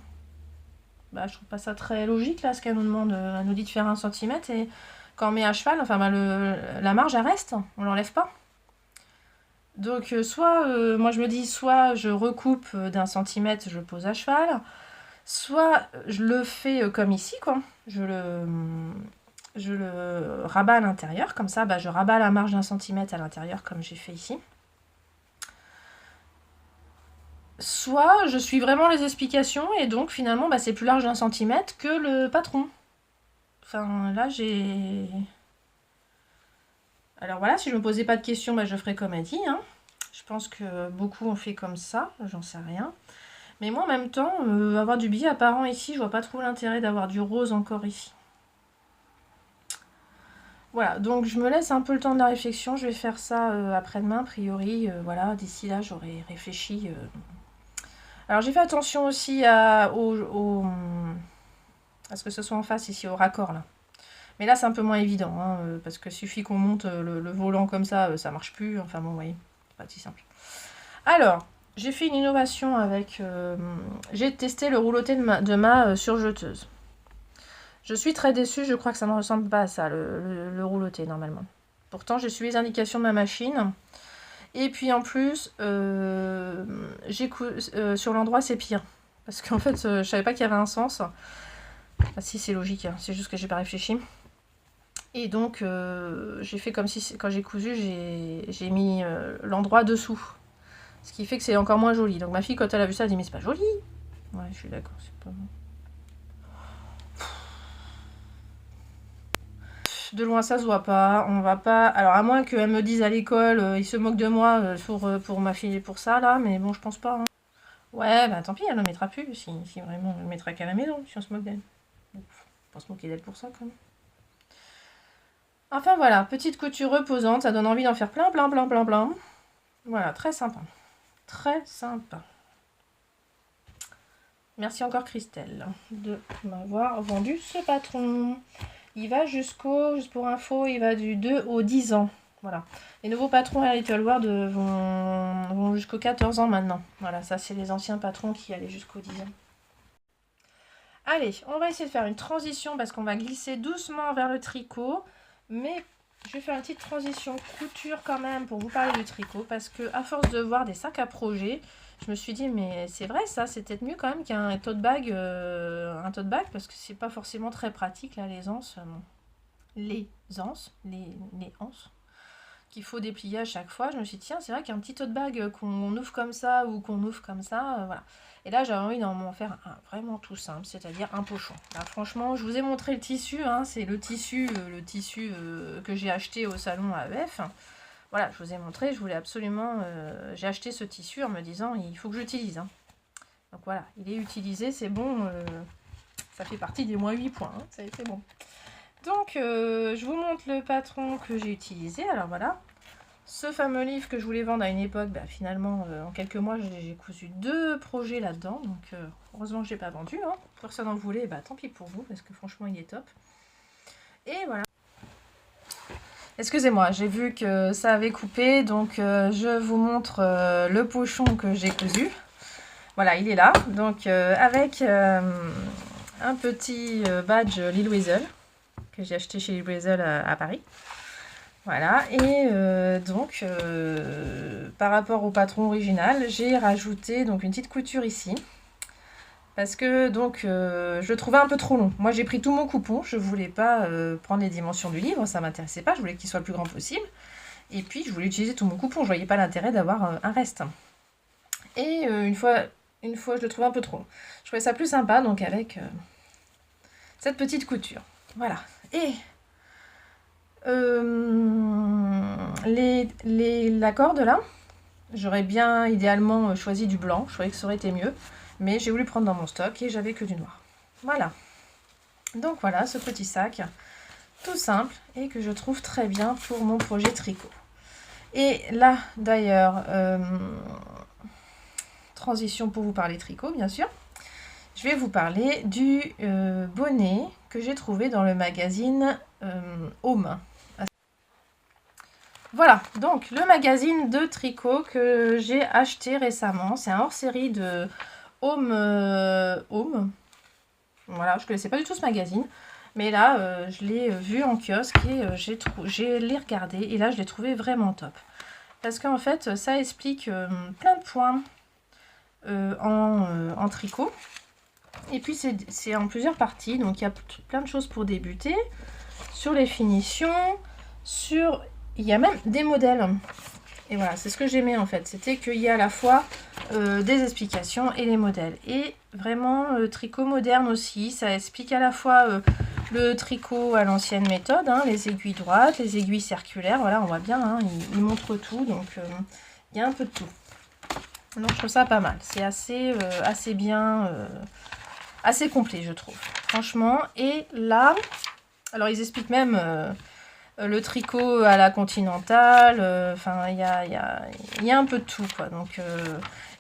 Bah, je trouve pas ça très logique là, ce qu'elle nous demande. Elle nous dit de faire 1 cm et quand on met à cheval, enfin, bah, la marge elle reste, on l'enlève pas. Donc, moi je me dis, soit je recoupe d'1 cm, je pose à cheval, soit je le fais comme ici, quoi. Je le rabats à l'intérieur, comme ça, bah, je rabats la marge d'1 cm à l'intérieur, comme j'ai fait ici. Soit je suis vraiment les explications, et donc finalement, bah, c'est plus large d'1 cm que le patron. Enfin, là, j'ai... Alors voilà, si je me posais pas de questions, bah, je ferais comme elle dit. Hein. Je pense que beaucoup ont fait comme ça, j'en sais rien. Mais moi, en même temps, avoir du biais apparent ici, je vois pas trop l'intérêt d'avoir du rose encore ici. Voilà, donc je me laisse un peu le temps de la réflexion. Je vais faire ça après-demain, a priori. Voilà, d'ici là, j'aurai réfléchi. Alors, j'ai fait attention aussi à ce que ce soit en face ici, au raccord, là. Mais là, c'est un peu moins évident, hein, parce que suffit qu'on monte le volant comme ça, ça marche plus. Enfin bon, vous voyez, c'est pas si simple. Alors, j'ai fait une innovation avec... j'ai testé le rouloté de ma surjeteuse. Je suis très déçue, je crois que ça ne ressemble pas à ça, le rouloté, normalement. Pourtant, j'ai suivi les indications de ma machine. Et puis en plus, sur l'endroit, c'est pire. Parce qu'en fait, je savais pas qu'il y avait un sens. Ah si, c'est logique, hein. C'est juste que j'ai pas réfléchi. Et donc, j'ai fait comme si, quand j'ai cousu, j'ai mis l'endroit dessous. Ce qui fait que c'est encore moins joli. Donc ma fille, quand elle a vu ça, elle a dit, mais c'est pas joli. Ouais, je suis d'accord, c'est pas bon. De loin, ça se voit pas. On va pas... Alors, à moins qu'elle me dise à l'école, ils se moquent de moi pour ma fille et pour ça, là. Mais bon, je pense pas. Hein. Ouais, bah tant pis, elle ne le mettra plus. Si vraiment, elle ne le mettra qu'à la maison, si on se moque d'elle. Bon, faut pas se moquer d'elle pour ça, quand même. Enfin, voilà. Petite couture reposante. Ça donne envie d'en faire plein, plein, plein, plein, plein. Voilà, très sympa. Très sympa. Merci encore Christelle de m'avoir vendu ce patron. Il va juste pour info, il va du 2 au 10 ans. Voilà. Les nouveaux patrons à Little World vont jusqu'aux 14 ans maintenant. Voilà, ça c'est les anciens patrons qui allaient jusqu'aux 10 ans. Allez, on va essayer de faire une transition parce qu'on va glisser doucement vers le tricot. Mais je vais faire une petite transition couture quand même pour vous parler du tricot. Parce que à force de voir des sacs à projet, je me suis dit, mais c'est vrai ça, c'est peut-être mieux quand même qu'un tote bag, parce que c'est pas forcément très pratique là, les anses. Les anses qu'il faut déplier à chaque fois. Je me suis dit, tiens, c'est vrai qu'un petit tote bag qu'on ouvre comme ça ou qu'on ouvre comme ça, voilà. Et là, j'avais envie d'en faire un vraiment tout simple, c'est-à-dire un pochon. Là, franchement, je vous ai montré le tissu, hein, c'est le tissu que j'ai acheté au salon AEF. Voilà, je vous ai montré, je voulais absolument... j'ai acheté ce tissu en me disant, il faut que j'utilise. Hein. Donc voilà, il est utilisé, c'est bon, ça fait partie des moins 8 points, hein, c'est bon. Donc, je vous montre le patron que j'ai utilisé. Alors voilà, ce fameux livre que je voulais vendre à une époque, bah, finalement, en quelques mois, j'ai cousu 2 projets là-dedans. Donc, heureusement que je n'ai pas vendu. Hein. Personne n'en voulait, bah, tant pis pour vous, parce que franchement, il est top. Et voilà. Excusez-moi, j'ai vu que ça avait coupé, donc je vous montre le pochon que j'ai cousu. Voilà, il est là. Donc, avec un petit badge Lil Weasel que j'ai acheté chez Lil Weasel à Paris. Voilà, et donc par rapport au patron original, j'ai rajouté donc une petite couture ici. Parce que donc je le trouvais un peu trop long. Moi j'ai pris tout mon coupon, je voulais pas prendre les dimensions du livre, ça m'intéressait pas, je voulais qu'il soit le plus grand possible. Et puis je voulais utiliser tout mon coupon, je voyais pas l'intérêt d'avoir un reste. Et une fois je le trouvais un peu trop long. Je trouvais ça plus sympa donc avec cette petite couture. Voilà. Et la corde là, j'aurais bien idéalement choisi du blanc, je trouvais que ça aurait été mieux, mais j'ai voulu prendre dans mon stock et j'avais que du noir. Voilà, donc voilà ce petit sac tout simple et que je trouve très bien pour mon projet tricot. Et là d'ailleurs, transition pour vous parler tricot bien sûr, je vais vous parler du bonnet que j'ai trouvé dans le magazine Home. Voilà, donc le magazine de tricot que j'ai acheté récemment, c'est un hors-série de Home. Voilà, je ne connaissais pas du tout ce magazine, mais là, je l'ai vu en kiosque et j'ai les regardé et là, je l'ai trouvé vraiment top. Parce qu'en fait, ça explique plein de points en tricot. Et puis, c'est en plusieurs parties, donc il y a plein de choses pour débuter, sur les finitions, il y a même des modèles. Et voilà, c'est ce que j'aimais en fait. C'était qu'il y a à la fois des explications et les modèles. Et vraiment, le tricot moderne aussi. Ça explique à la fois le tricot à l'ancienne méthode. Hein, les aiguilles droites, les aiguilles circulaires. Voilà, on voit bien, hein, il montre tout. Donc, il y a un peu de tout. Donc, je trouve ça pas mal. C'est assez bien, assez complet, je trouve. Franchement. Et là, alors ils expliquent même... le tricot à la continentale, enfin il y a un peu de tout quoi. Donc,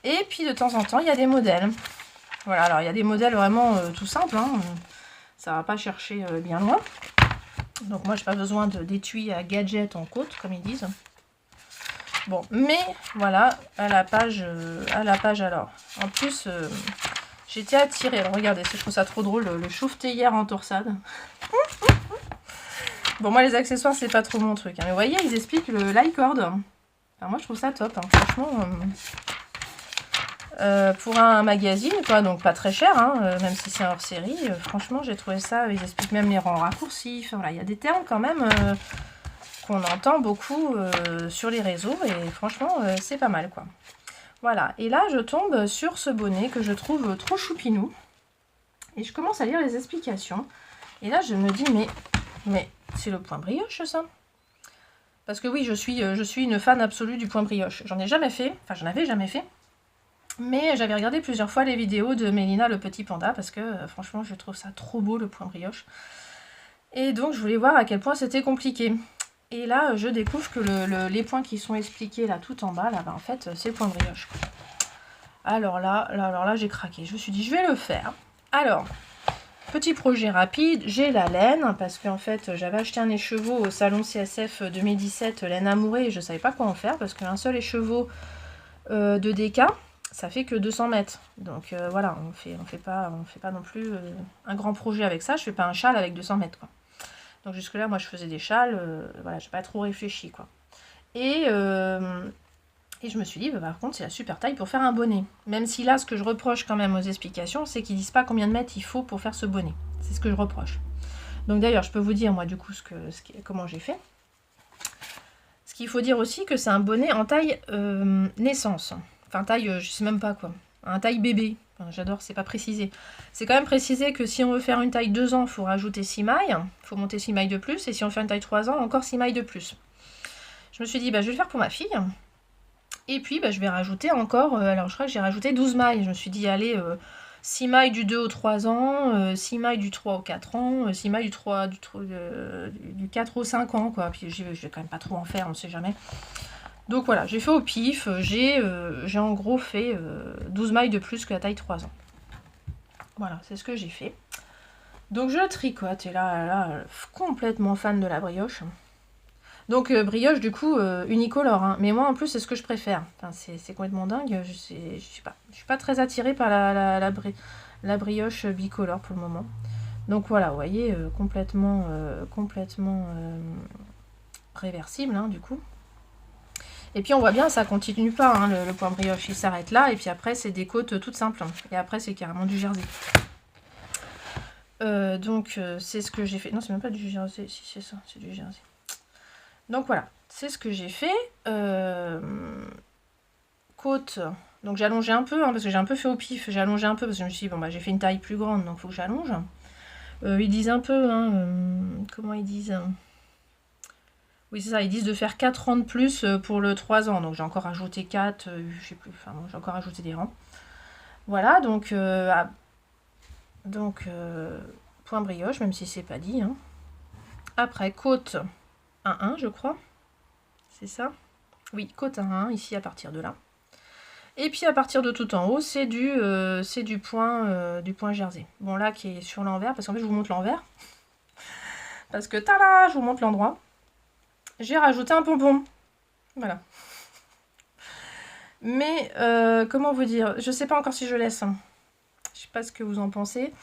et puis de temps en temps il y a des modèles. Voilà, alors il y a des modèles vraiment tout simples, hein, ça va pas chercher bien loin. Donc moi j'ai pas besoin d'étui à gadget en côte comme ils disent. Bon, mais voilà, à la page alors. En plus, j'étais attirée. Alors regardez, je trouve ça trop drôle, le chauve-théière en torsade. Bon, moi, les accessoires, c'est pas trop mon truc. Hein. Mais vous voyez, ils expliquent le l'icord. Enfin, moi, je trouve ça top. Hein. Franchement, pour un magazine, quoi, donc pas très cher, hein, même si c'est hors série. Franchement, j'ai trouvé ça. Ils expliquent même les rangs raccourcis. Enfin, voilà, il y a des termes quand même qu'on entend beaucoup sur les réseaux. Et franchement, c'est pas mal, quoi. Voilà. Et là, je tombe sur ce bonnet que je trouve trop choupinou. Et je commence à lire les explications. Et là, je me dis, mais c'est le point brioche, ça. Parce que oui, je suis une fan absolue du point brioche. J'en ai jamais fait, enfin j'en avais jamais fait. Mais j'avais regardé plusieurs fois les vidéos de Mélina le petit panda parce que franchement, je trouve ça trop beau le point brioche. Et donc, je voulais voir à quel point c'était compliqué. Et là, je découvre que les points qui sont expliqués là tout en bas, là, bah, en fait, c'est le point brioche. Alors là, j'ai craqué. Je me suis dit, je vais le faire. Alors, petit projet rapide, j'ai la laine, parce qu'en fait, j'avais acheté un écheveau au salon CSF 2017, laine amourée, et je ne savais pas quoi en faire, parce qu'un seul écheveau de DK, ça fait que 200 mètres. Donc voilà, on fait pas non plus un grand projet avec ça, je fais pas un châle avec 200 mètres, quoi. Donc jusque là, moi, je faisais des châles, voilà, j'ai pas trop réfléchi, quoi. Et je me suis dit, bah, par contre, c'est la super taille pour faire un bonnet. Même si là, ce que je reproche quand même aux explications, c'est qu'ils disent pas combien de mètres il faut pour faire ce bonnet. C'est ce que je reproche. Donc d'ailleurs, je peux vous dire, moi, du coup, comment j'ai fait. Ce qu'il faut dire aussi, que c'est un bonnet en taille naissance. Enfin, taille, je sais même pas quoi. Un taille bébé. Enfin, j'adore, c'est pas précisé. C'est quand même précisé que si on veut faire une taille 2 ans, il faut rajouter 6 mailles. Il faut monter 6 mailles de plus. Et si on fait une taille 3 ans, encore 6 mailles de plus. Je me suis dit, bah, je vais le faire pour ma fille. Et puis, bah, je vais rajouter encore, alors je crois que j'ai rajouté 12 mailles. Je me suis dit, allez, 6 mailles du 2 au 3 ans, 6 mailles du 3 au 4 ans, 6 mailles du 4 au 5 ans, quoi. Puis je vais quand même pas trop en faire, on sait jamais. Donc voilà, j'ai fait au pif, j'ai en gros fait 12 mailles de plus que la taille 3 ans. Voilà, c'est ce que j'ai fait. Donc je tricote, et là, complètement fan de la brioche. Donc brioche du coup unicolore, hein. Mais moi en plus c'est ce que je préfère. Enfin, c'est complètement dingue, je sais pas. Je suis pas très attirée par la brioche bicolore pour le moment. Donc voilà, vous voyez, complètement réversible, hein, du coup. Et puis on voit bien, ça continue pas, hein, le point brioche, il s'arrête là, et puis après c'est des côtes toutes simples. Et après c'est carrément du jersey. Donc c'est ce que j'ai fait. Non, c'est même pas du jersey, si c'est ça, c'est du jersey. Donc voilà, c'est ce que j'ai fait. Côte, donc j'ai allongé un peu, hein, parce que j'ai un peu fait au pif, j'ai allongé un peu, parce que je me suis dit, bon bah j'ai fait une taille plus grande, donc il faut que j'allonge. Ils disent un peu, hein, comment ils disent, oui c'est ça, ils disent de faire 4 rangs de plus pour le 3 ans, donc j'ai encore ajouté 4, je sais plus, enfin bon, j'ai encore ajouté des rangs. Voilà, donc, point brioche, même si c'est pas dit. Hein. Après, côte 1-1, je crois. C'est ça? Oui, côte 1-1, ici à partir de là. Et puis à partir de tout en haut, c'est du point jersey. Bon là, qui est sur l'envers, parce qu'en fait, je vous montre l'envers. Parce que, tada, je vous montre l'endroit. J'ai rajouté un pompon. Voilà. Mais, comment vous dire? Je sais pas encore si je laisse. Je sais pas ce que vous en pensez.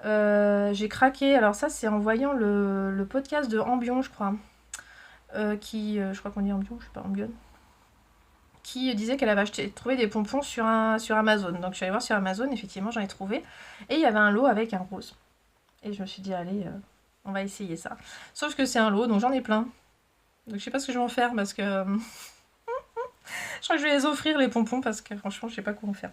J'ai craqué. Alors ça, c'est en voyant le podcast de Ambion, je crois. Je crois qu'on dit Ambion, je sais pas, Ambion. Qui disait qu'elle avait trouvé des pompons sur Amazon. Donc je suis allée voir sur Amazon, effectivement, j'en ai trouvé. Et il y avait un lot avec un rose. Et je me suis dit, allez, on va essayer ça. Sauf que c'est un lot, donc j'en ai plein. Donc je sais pas ce que je vais en faire, parce que... je crois que je vais les offrir, les pompons, parce que franchement, je sais pas quoi en faire.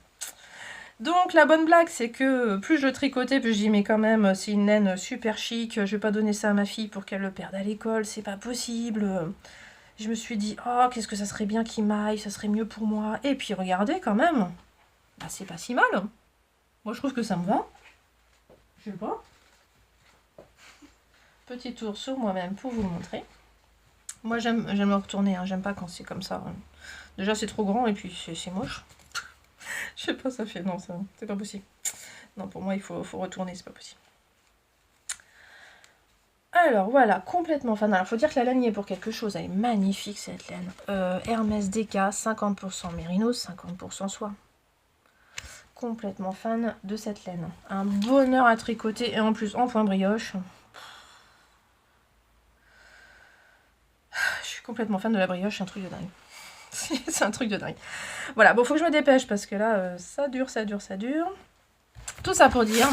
Donc la bonne blague, c'est que plus je tricotais, plus je dis, mais quand même, c'est une laine super chic, je vais pas donner ça à ma fille pour qu'elle le perde à l'école, c'est pas possible. Je me suis dit, oh, qu'est-ce que ça serait bien qu'il m'aille, ça serait mieux pour moi. Et puis regardez quand même, bah, c'est pas si mal. Moi je trouve que ça me va. Je sais pas. Petit tour sur moi-même pour vous montrer. Moi j'aime me retourner, hein. J'aime pas quand c'est comme ça. Déjà c'est trop grand et puis c'est moche. Je sais pas, ça fait... Non, c'est pas possible. Non, pour moi il faut retourner, c'est pas possible. Alors voilà, complètement fan. Alors faut dire que la laine y est pour quelque chose, elle est magnifique cette laine. Hermès DK, 50% mérinos, 50% soie. Complètement fan de cette laine. Un bonheur à tricoter et en plus en point brioche. Je suis complètement fan de la brioche, c'est un truc de dingue. C'est un truc de dingue. Voilà, bon faut que je me dépêche parce que là ça dure, ça dure, ça dure. Tout ça pour dire...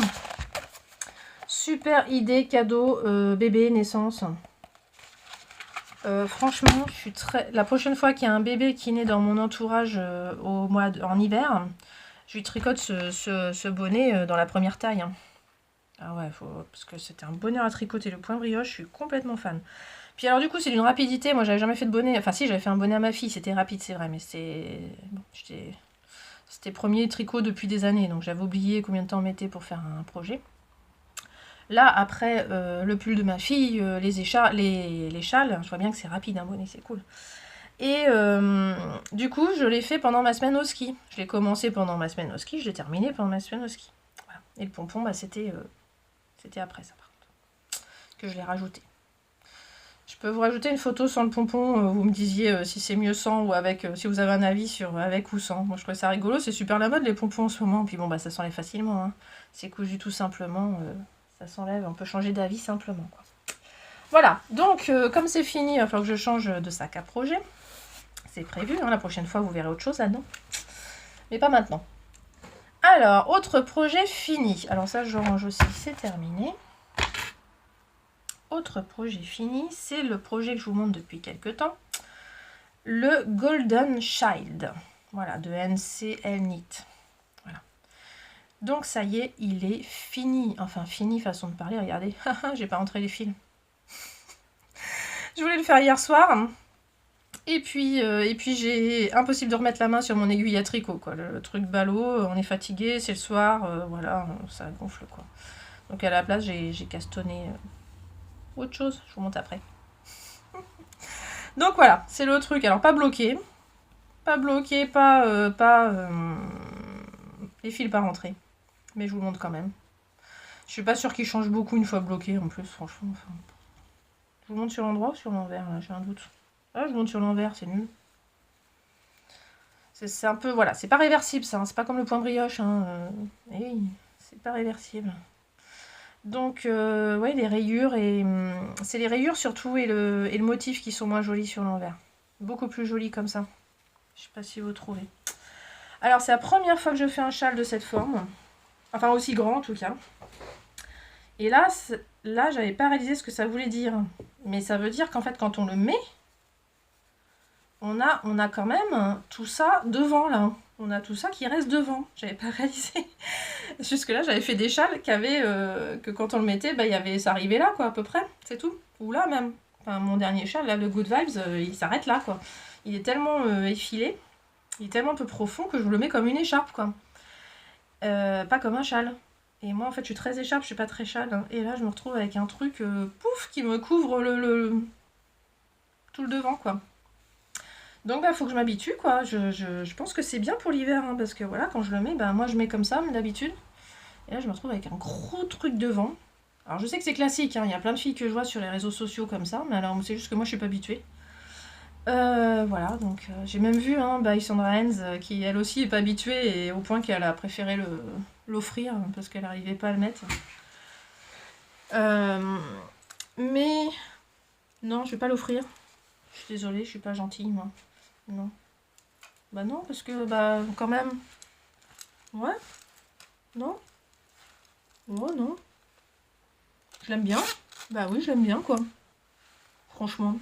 Super idée, cadeau, bébé, naissance. Franchement, je suis très... La prochaine fois qu'il y a un bébé qui naît dans mon entourage en hiver, je lui tricote ce bonnet dans la première taille. Hein. Ah ouais, parce que c'était un bonheur à tricoter. Le point brioche, je suis complètement fan. Puis alors du coup, c'est d'une rapidité. Moi, j'avais jamais fait de bonnet. Enfin si, j'avais fait un bonnet à ma fille. C'était rapide, c'est vrai. Mais c'était... Bon, c'était premier tricot depuis des années. Donc j'avais oublié combien de temps on mettait pour faire un projet. Là, après le pull de ma fille, les châles, je vois bien que c'est rapide, un bonnet, c'est cool. Et du coup, je l'ai fait pendant ma semaine au ski. Je l'ai commencé pendant ma semaine au ski, je l'ai terminé pendant ma semaine au ski. Voilà. Et le pompon, bah, c'était après ça, par contre, que je l'ai rajouté. Je peux vous rajouter une photo sans le pompon, vous me disiez si c'est mieux sans ou avec, si vous avez un avis sur avec ou sans. Moi, je trouvais ça rigolo, c'est super la mode, les pompons en ce moment. Puis bon, bah, ça s'enlève facilement, hein. C'est cousu tout simplement... ça s'enlève, on peut changer d'avis simplement, quoi. Voilà, donc comme c'est fini, il va falloir que je change de sac à projet. C'est prévu, hein, la prochaine fois vous verrez autre chose là-dedans. Mais pas maintenant. Alors, autre projet fini. Alors ça, je range aussi, c'est terminé. Autre projet fini, c'est le projet que je vous montre depuis quelques temps. Le Golden Child. Voilà, de NCL Knit. Voilà. Donc ça y est, il est fini. Enfin, fini, façon de parler, regardez. J'ai pas rentré les fils. Je voulais le faire hier soir. Et puis j'ai impossible de remettre la main sur mon aiguille à tricot, quoi. Le truc ballot, on est fatigué, c'est le soir, voilà, ça gonfle, quoi. Donc à la place, j'ai castonné autre chose, je vous montre après. Donc voilà, c'est le truc. Alors pas bloqué, les fils pas rentrés. Mais je vous le montre quand même. Je suis pas sûre qu'il change beaucoup une fois bloqué en plus, franchement. Enfin, je vous montre sur l'endroit ou sur l'envers, là, j'ai un doute. Ah, je monte sur l'envers, c'est nul. C'est un peu, voilà, c'est pas réversible ça, hein, c'est pas comme le point brioche. Hein, oui, c'est pas réversible. Donc, ouais, les rayures, et c'est les rayures surtout et le motif qui sont moins jolis sur l'envers. Beaucoup plus jolis comme ça. Je sais pas si vous trouvez. Alors, c'est la première fois que je fais un châle de cette forme. Enfin, aussi grand en tout cas. Et là j'avais pas réalisé ce que ça voulait dire. Mais ça veut dire qu'en fait, quand on le met, on a quand même tout ça devant, là. On a tout ça qui reste devant. J'avais pas réalisé. Jusque-là, j'avais fait des châles que quand on le mettait, bah, ça arrivait là, quoi, à peu près. C'est tout. Ou là, même. Enfin, mon dernier châle, là, le Good Vibes, il s'arrête là, quoi. Il est tellement effilé, il est tellement peu profond que je le mets comme une écharpe, quoi. Pas comme un châle. Et moi, en fait, je suis très écharpe, je suis pas très châle. Hein. Et là, je me retrouve avec un truc, pouf, qui me couvre tout le devant, quoi. Donc, bah, faut que je m'habitue, quoi. Je pense que c'est bien pour l'hiver, hein, parce que voilà, quand je le mets, bah, moi, je mets comme ça, d'habitude. Et là, je me retrouve avec un gros truc devant. Alors, je sais que c'est classique, hein, il y a plein de filles que je vois sur les réseaux sociaux comme ça, mais alors, c'est juste que moi, je suis pas habituée. Voilà, donc j'ai même vu Sandra Hens qui elle aussi est pas habituée et au point qu'elle a préféré l'offrir parce qu'elle n'arrivait pas à le mettre. Mais non, je vais pas l'offrir. Je suis désolée, je suis pas gentille moi. Non. Bah non, parce que quand même. Ouais. Non. Oh non. Je l'aime bien. Bah oui, je l'aime bien quoi. Franchement.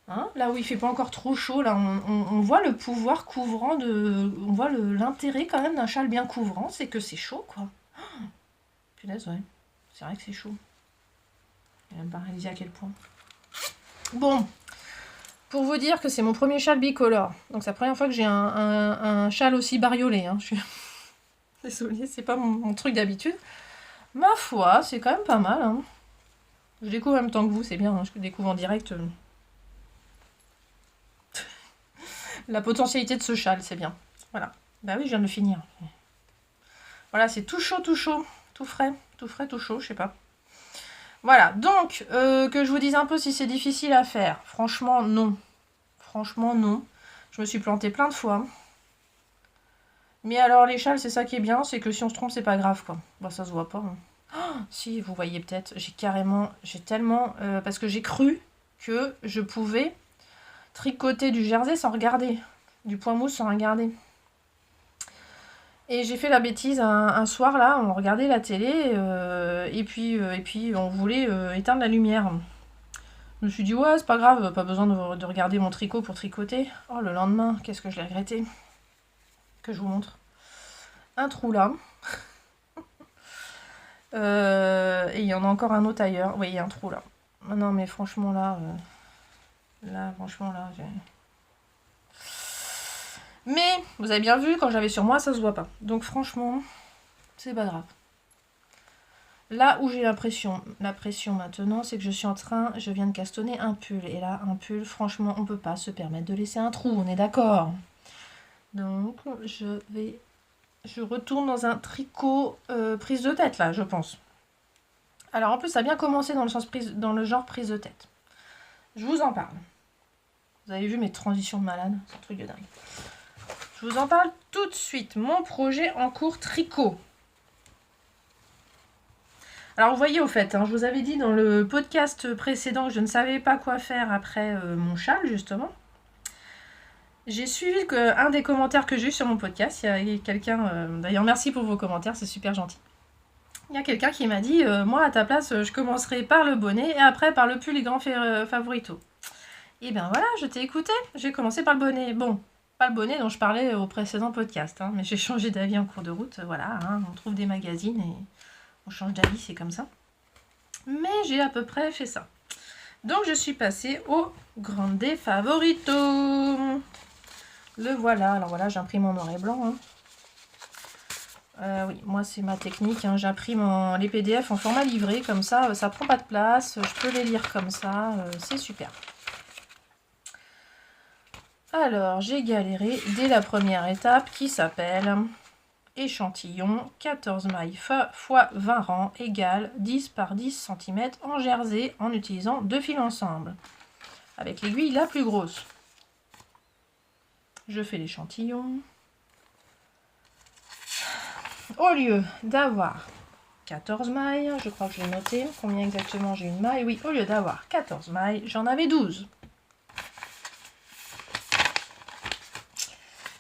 Hein, là où il fait pas encore trop chaud, là on voit le pouvoir couvrant on voit l'intérêt quand même d'un châle bien couvrant, c'est que c'est chaud quoi. Oh, punaise, ouais, c'est vrai que c'est chaud. Elle n'a pas réalisé à quel point. Bon, pour vous dire que c'est mon premier châle bicolore, donc c'est la première fois que j'ai un châle aussi bariolé. Hein. Je suis désolée, c'est pas mon truc d'habitude. Ma foi, c'est quand même pas mal. Hein. Je découvre en même temps que vous, c'est bien, hein, je découvre en direct. La potentialité de ce châle, c'est bien. Voilà. Bah oui, je viens de le finir. Voilà, c'est tout chaud, tout frais, tout chaud, je sais pas. Voilà, donc, que je vous dise un peu si c'est difficile à faire. Franchement, non. Franchement, non. Je me suis plantée plein de fois. Mais alors, les châles, c'est ça qui est bien, c'est que si on se trompe, c'est pas grave, quoi. Bon, ça se voit pas. Hein. Oh, si, vous voyez peut-être, j'ai tellement... parce que j'ai cru que je pouvais tricoter du jersey sans regarder. Du point mousse sans regarder. Et j'ai fait la bêtise un soir, là, on regardait la télé, et puis on voulait éteindre la lumière. Je me suis dit, ouais, c'est pas grave, pas besoin de regarder mon tricot pour tricoter. Oh, le lendemain, qu'est-ce que je l'ai regretté. Que je vous montre. Un trou là. Et il y en a encore un autre ailleurs. Oui, il y a un trou là. Non, mais franchement, là... franchement, là, j'ai... Mais, vous avez bien vu, quand j'avais sur moi, ça se voit pas. Donc, franchement, c'est pas grave. Là où j'ai la pression maintenant, c'est que je viens de castonner un pull. Et là, un pull, franchement, on peut pas se permettre de laisser un trou, on est d'accord. Donc, je retourne dans un tricot prise de tête, là, je pense. Alors, en plus, ça a bien commencé dans le genre prise de tête. Je vous en parle. Vous avez vu mes transitions de malade? C'est un truc de dingue. Je vous en parle tout de suite. Mon projet en cours tricot. Alors, vous voyez, au fait, hein, je vous avais dit dans le podcast précédent que je ne savais pas quoi faire après mon châle, justement. J'ai suivi un des commentaires que j'ai eu sur mon podcast. Il y a quelqu'un... D'ailleurs, merci pour vos commentaires, c'est super gentil. Il y a quelqu'un qui m'a dit, moi, à ta place, je commencerai par le bonnet et après par le pull et grands favoritos. Et bien voilà, je t'ai écouté. J'ai commencé par le bonnet. Bon, pas le bonnet dont je parlais au précédent podcast, hein, mais j'ai changé d'avis en cours de route. Voilà, hein, on trouve des magazines et on change d'avis, c'est comme ça. Mais j'ai à peu près fait ça. Donc je suis passée au grande favorito. Le voilà. Alors voilà, j'imprime en noir et blanc. Hein. Oui, moi c'est ma technique. Hein. J'imprime les PDF en format livré, comme ça, ça prend pas de place. Je peux les lire comme ça, c'est super. Alors, j'ai galéré dès la première étape qui s'appelle échantillon 14 mailles x 20 rangs égale 10 par 10 cm en jersey en utilisant 2 fils ensemble avec l'aiguille la plus grosse. Je fais l'échantillon. Au lieu d'avoir 14 mailles, je crois que je l'ai noté, combien exactement j'ai une maille? Oui, au lieu d'avoir 14 mailles, j'en avais 12.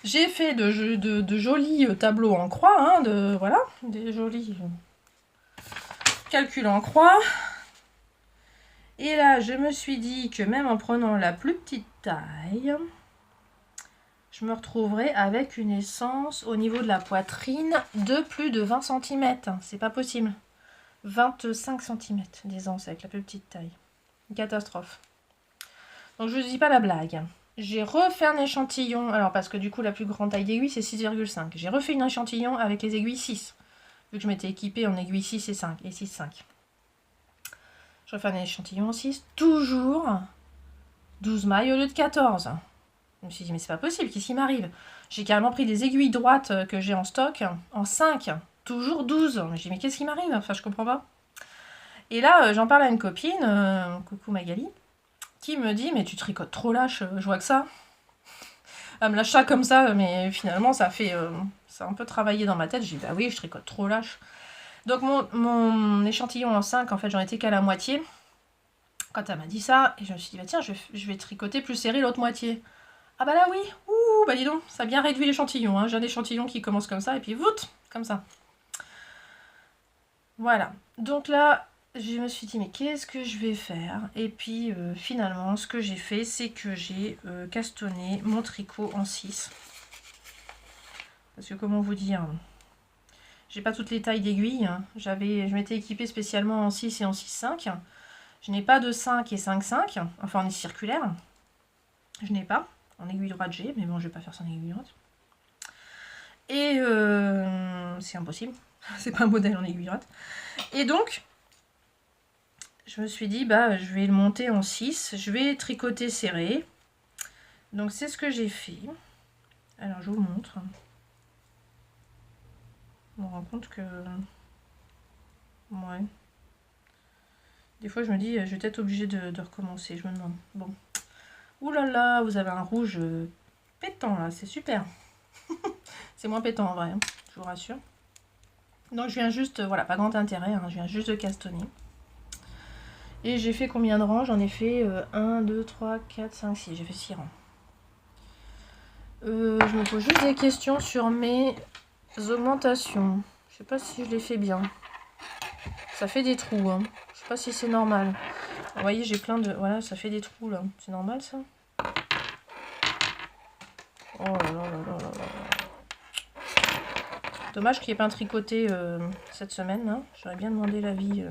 J'ai fait de jolis tableaux en croix, hein, voilà, des jolis calculs en croix. Et là, je me suis dit que même en prenant la plus petite taille, je me retrouverai avec une essence au niveau de la poitrine de plus de 20 cm. C'est pas possible. 25 cm d'aisance avec la plus petite taille. Une catastrophe. Donc je ne dis pas la blague. J'ai refait un échantillon, alors parce que du coup la plus grande taille d'aiguille c'est 6,5. J'ai refait un échantillon avec les aiguilles 6, vu que je m'étais équipée en aiguilles 6 et 5, et 6, 5. Je refais un échantillon en 6, toujours 12 mailles au lieu de 14. Je me suis dit mais c'est pas possible, qu'est-ce qui m'arrive? J'ai carrément pris des aiguilles droites que j'ai en stock, en 5, toujours 12. Je me dis mais qu'est-ce qui m'arrive? Enfin je comprends pas. Et là j'en parle à une copine, coucou Magali, qui me dit mais tu tricotes trop lâche, je vois que ça. Elle me lâche ça comme ça, mais finalement ça a un peu travaillé dans ma tête. J'ai dit bah oui, je tricote trop lâche. Donc mon échantillon en 5, en fait j'en étais qu'à la moitié quand elle m'a dit ça, et je me suis dit bah tiens, je vais tricoter plus serré l'autre moitié. Ah bah là oui, ouh, bah dis donc, ça a bien réduit l'échantillon, hein. J'ai un échantillon qui commence comme ça et puis voûte, comme ça. Voilà, donc là je me suis dit mais qu'est-ce que je vais faire? Et puis finalement ce que j'ai fait c'est que j'ai castonné mon tricot en 6. Parce que comment vous dire, j'ai pas toutes les tailles d'aiguilles. Hein. Je m'étais équipée spécialement en 6 et en 6,5. Je n'ai pas de 5 et 5,5, enfin en circulaire. Je n'ai pas. En aiguille droite j'ai, mais bon je vais pas faire ça en aiguille droite. Et c'est impossible. C'est pas un modèle en aiguille droite. Et donc, je me suis dit, bah, je vais le monter en 6. Je vais tricoter serré. Donc, c'est ce que j'ai fait. Alors, je vous montre. On me rend compte que... Ouais. Des fois, je me dis, je vais peut-être obligée de recommencer. Je me demande. Bon. Ouh là là, vous avez un rouge pétant là, c'est super. C'est moins pétant en vrai, hein, je vous rassure. Donc je viens juste, voilà, pas grand intérêt, hein, je viens juste de castonner. Et j'ai fait combien de rangs? J'en ai fait 1, 2, 3, 4, 5, 6. J'ai fait 6 rangs. Je me pose juste des questions sur mes augmentations. Je sais pas si je les fais bien. Ça fait des trous, hein. Je sais pas si c'est normal. Vous voyez, j'ai plein de... Voilà, ça fait des trous, là. C'est normal, ça? Oh là là là là là là. Dommage qu'il n'y ait pas un tricoté cette semaine, hein. J'aurais bien demandé l'avis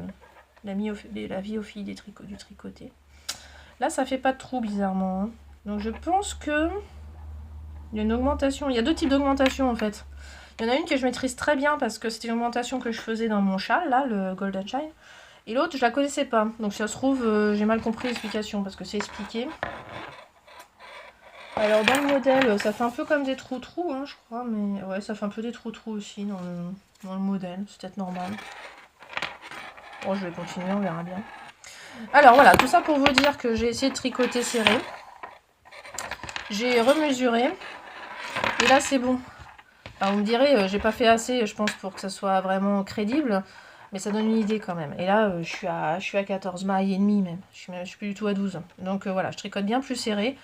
aux filles du tricoté. Là, ça fait pas de trous, bizarrement, hein. Donc, je pense que... Il y a une augmentation. Il y a deux types d'augmentation, en fait. Il y en a une que je maîtrise très bien parce que c'était une augmentation que je faisais dans mon châle, là, le Golden Child. Et l'autre, je la connaissais pas. Donc, si ça se trouve, j'ai mal compris l'explication parce que c'est expliqué. Alors, dans le modèle, ça fait un peu comme des trous-trous, hein, je crois. Mais ouais, ça fait un peu des trous-trous aussi dans le modèle. C'est peut-être normal. Bon, je vais continuer, on verra bien. Alors, voilà, tout ça pour vous dire que j'ai essayé de tricoter serré. J'ai remesuré. Et là, c'est bon. Alors, vous me direz, j'ai pas fait assez, je pense, pour que ça soit vraiment crédible. Mais ça donne une idée quand même. Et là, je suis à 14 mailles et demi même. Je suis plus du tout à 12. Donc voilà, je tricote bien plus serré.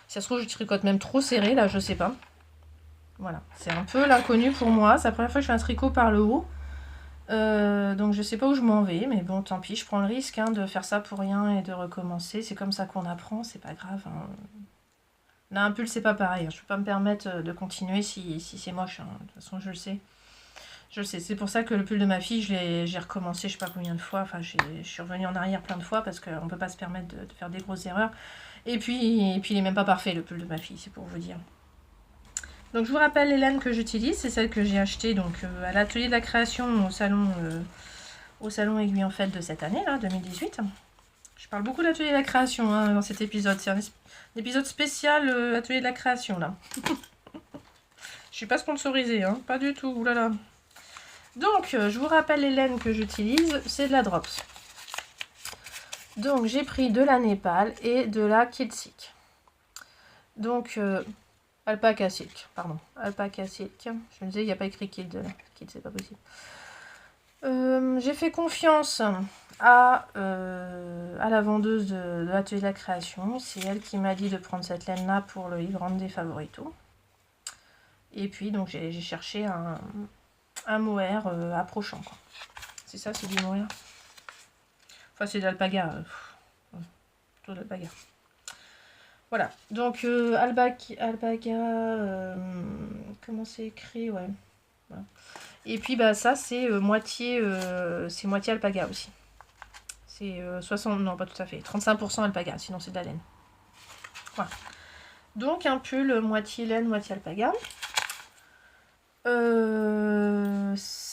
Si ça se trouve, je tricote même trop serré, là, je sais pas. Voilà, c'est un peu l'inconnu pour moi. C'est la première fois que je fais un tricot par le haut. Donc je sais pas où je m'en vais. Mais bon, tant pis, je prends le risque hein, de faire ça pour rien et de recommencer. C'est comme ça qu'on apprend, c'est pas grave. Hein. Là, un pull, c'est pas pareil. Je peux pas me permettre de continuer si c'est moche. Hein. De toute façon, je le sais. Je le sais. C'est pour ça que le pull de ma fille, j'ai recommencé je sais pas combien de fois. Enfin, je suis revenue en arrière plein de fois parce qu'on peut pas se permettre de faire des grosses erreurs. Et puis, il est même pas parfait, le pull de ma fille, c'est pour vous dire. Donc, je vous rappelle les laines que j'utilise. C'est celle que j'ai achetée donc, à l'atelier de la création au salon Aiguille en Fête de cette année, là, 2018. Je parle beaucoup d'atelier de la création hein, dans cet épisode. C'est un épisode spécial atelier de la création là. Je suis pas sponsorisée, hein, pas du tout. Oulala. Donc, je vous rappelle les laines que j'utilise. C'est de la Drops. Donc, j'ai pris de la Népal et de la Kiltsilk. Donc, Alpaca Silk, pardon. Alpaca Silk. Je me disais, il n'y a pas écrit Kilt, c'est pas possible. J'ai fait confiance à la vendeuse de l'atelier de la création. C'est elle qui m'a dit de prendre cette laine là pour le Grande Favorito. Et puis donc j'ai cherché un mohair approchant. C'est ça, c'est du mohair. Enfin c'est de l'alpaga. Plutôt de l'alpaga. Voilà. Donc alpaga. Comment c'est écrit, ouais. Voilà. Et puis bah ça c'est moitié alpaga aussi. C'est 60, non pas tout à fait, 35% alpaga, sinon c'est de la laine. Voilà. Donc un pull moitié laine, moitié alpaga.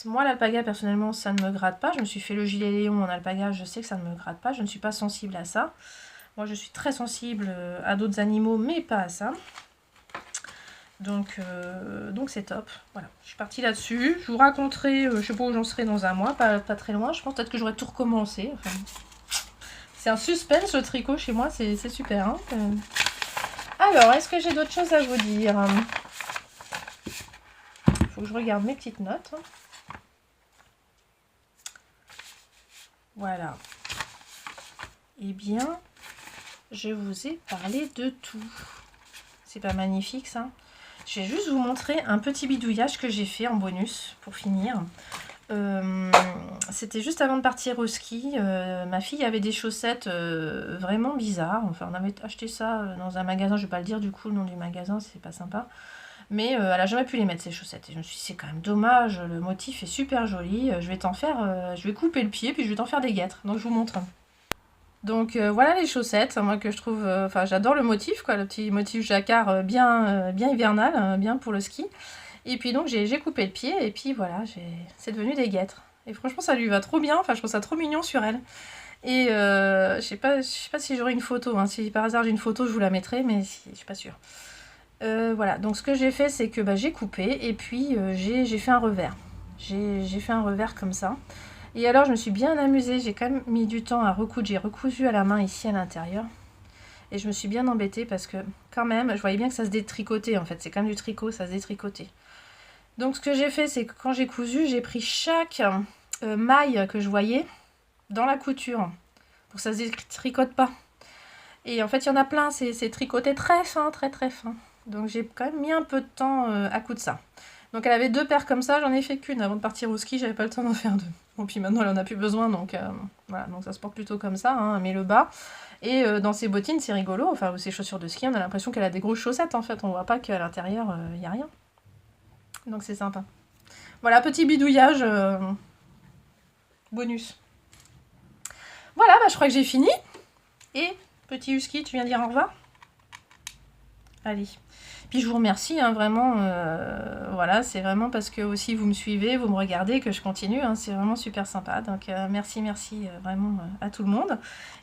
Moi l'alpaga personnellement ça ne me gratte pas. Je me suis fait le gilet Léon en alpaga, je sais que ça ne me gratte pas. Je ne suis pas sensible à ça. Moi je suis très sensible à d'autres animaux mais pas à ça. Donc c'est top. Voilà, je suis partie là-dessus. Je vous raconterai, je sais pas où j'en serai dans un mois, pas très loin. Je pense peut-être que j'aurai tout recommencé. Enfin, c'est un suspense le tricot chez moi, c'est super. Hein alors, est-ce que j'ai d'autres choses à vous dire? Il faut que je regarde mes petites notes. Voilà. Eh bien, je vous ai parlé de tout. C'est pas magnifique ça? Je vais juste vous montrer un petit bidouillage que j'ai fait en bonus pour finir. C'était juste avant de partir au ski. Ma fille avait des chaussettes vraiment bizarres. Enfin, on avait acheté ça dans un magasin. Je vais pas le dire du coup le nom du magasin, c'est pas sympa. Mais elle a jamais pu les mettre ces chaussettes. Et je me suis dit c'est quand même dommage. Le motif est super joli. Je vais couper le pied puis je vais t'en faire des guêtres. Donc je vous montre. Donc voilà les chaussettes, moi que je trouve, enfin j'adore le motif quoi, le petit motif jacquard bien hivernal, bien pour le ski. Et puis donc j'ai coupé le pied et puis voilà, c'est devenu des guêtres. Et franchement ça lui va trop bien, enfin je trouve ça trop mignon sur elle. Et je sais pas si j'aurai une photo, hein. Si par hasard j'ai une photo je vous la mettrai, mais je suis pas sûre. Voilà, donc ce que j'ai fait c'est que j'ai coupé et puis j'ai fait un revers. J'ai fait un revers comme ça. Et alors, je me suis bien amusée. J'ai quand même mis du temps à recoudre. J'ai recousu à la main ici à l'intérieur. Et je me suis bien embêtée parce que, quand même, je voyais bien que ça se détricotait, en fait. C'est quand même du tricot, ça se détricotait. Donc, ce que j'ai fait, c'est que quand j'ai cousu, j'ai pris chaque maille que je voyais dans la couture pour que ça se détricote pas. Et en fait, il y en a plein, c'est tricoté très fin, très très fin. Donc j'ai quand même mis un peu de temps à coudre ça. Donc elle avait 2 paires comme ça, j'en ai fait qu'une avant de partir au ski, j'avais pas le temps d'en faire 2. Bon, puis maintenant elle en a plus besoin, donc voilà, donc ça se porte plutôt comme ça, hein, mais le bas. Et dans ses bottines, c'est rigolo, enfin ses chaussures de ski, on a l'impression qu'elle a des grosses chaussettes en fait, on voit pas qu'à l'intérieur, il n'y a rien. Donc c'est sympa. Voilà, petit bidouillage bonus. Voilà, bah, je crois que j'ai fini. Et petit husky, tu viens dire au revoir? Allez. Puis je vous remercie, hein, vraiment. Voilà, c'est vraiment parce que aussi vous me suivez, vous me regardez que je continue. Hein, c'est vraiment super sympa. Donc merci vraiment à tout le monde.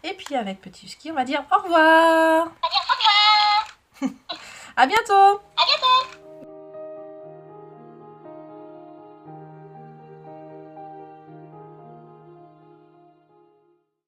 Et puis avec petit husky, on va dire au revoir. On va dire au revoir. À bientôt.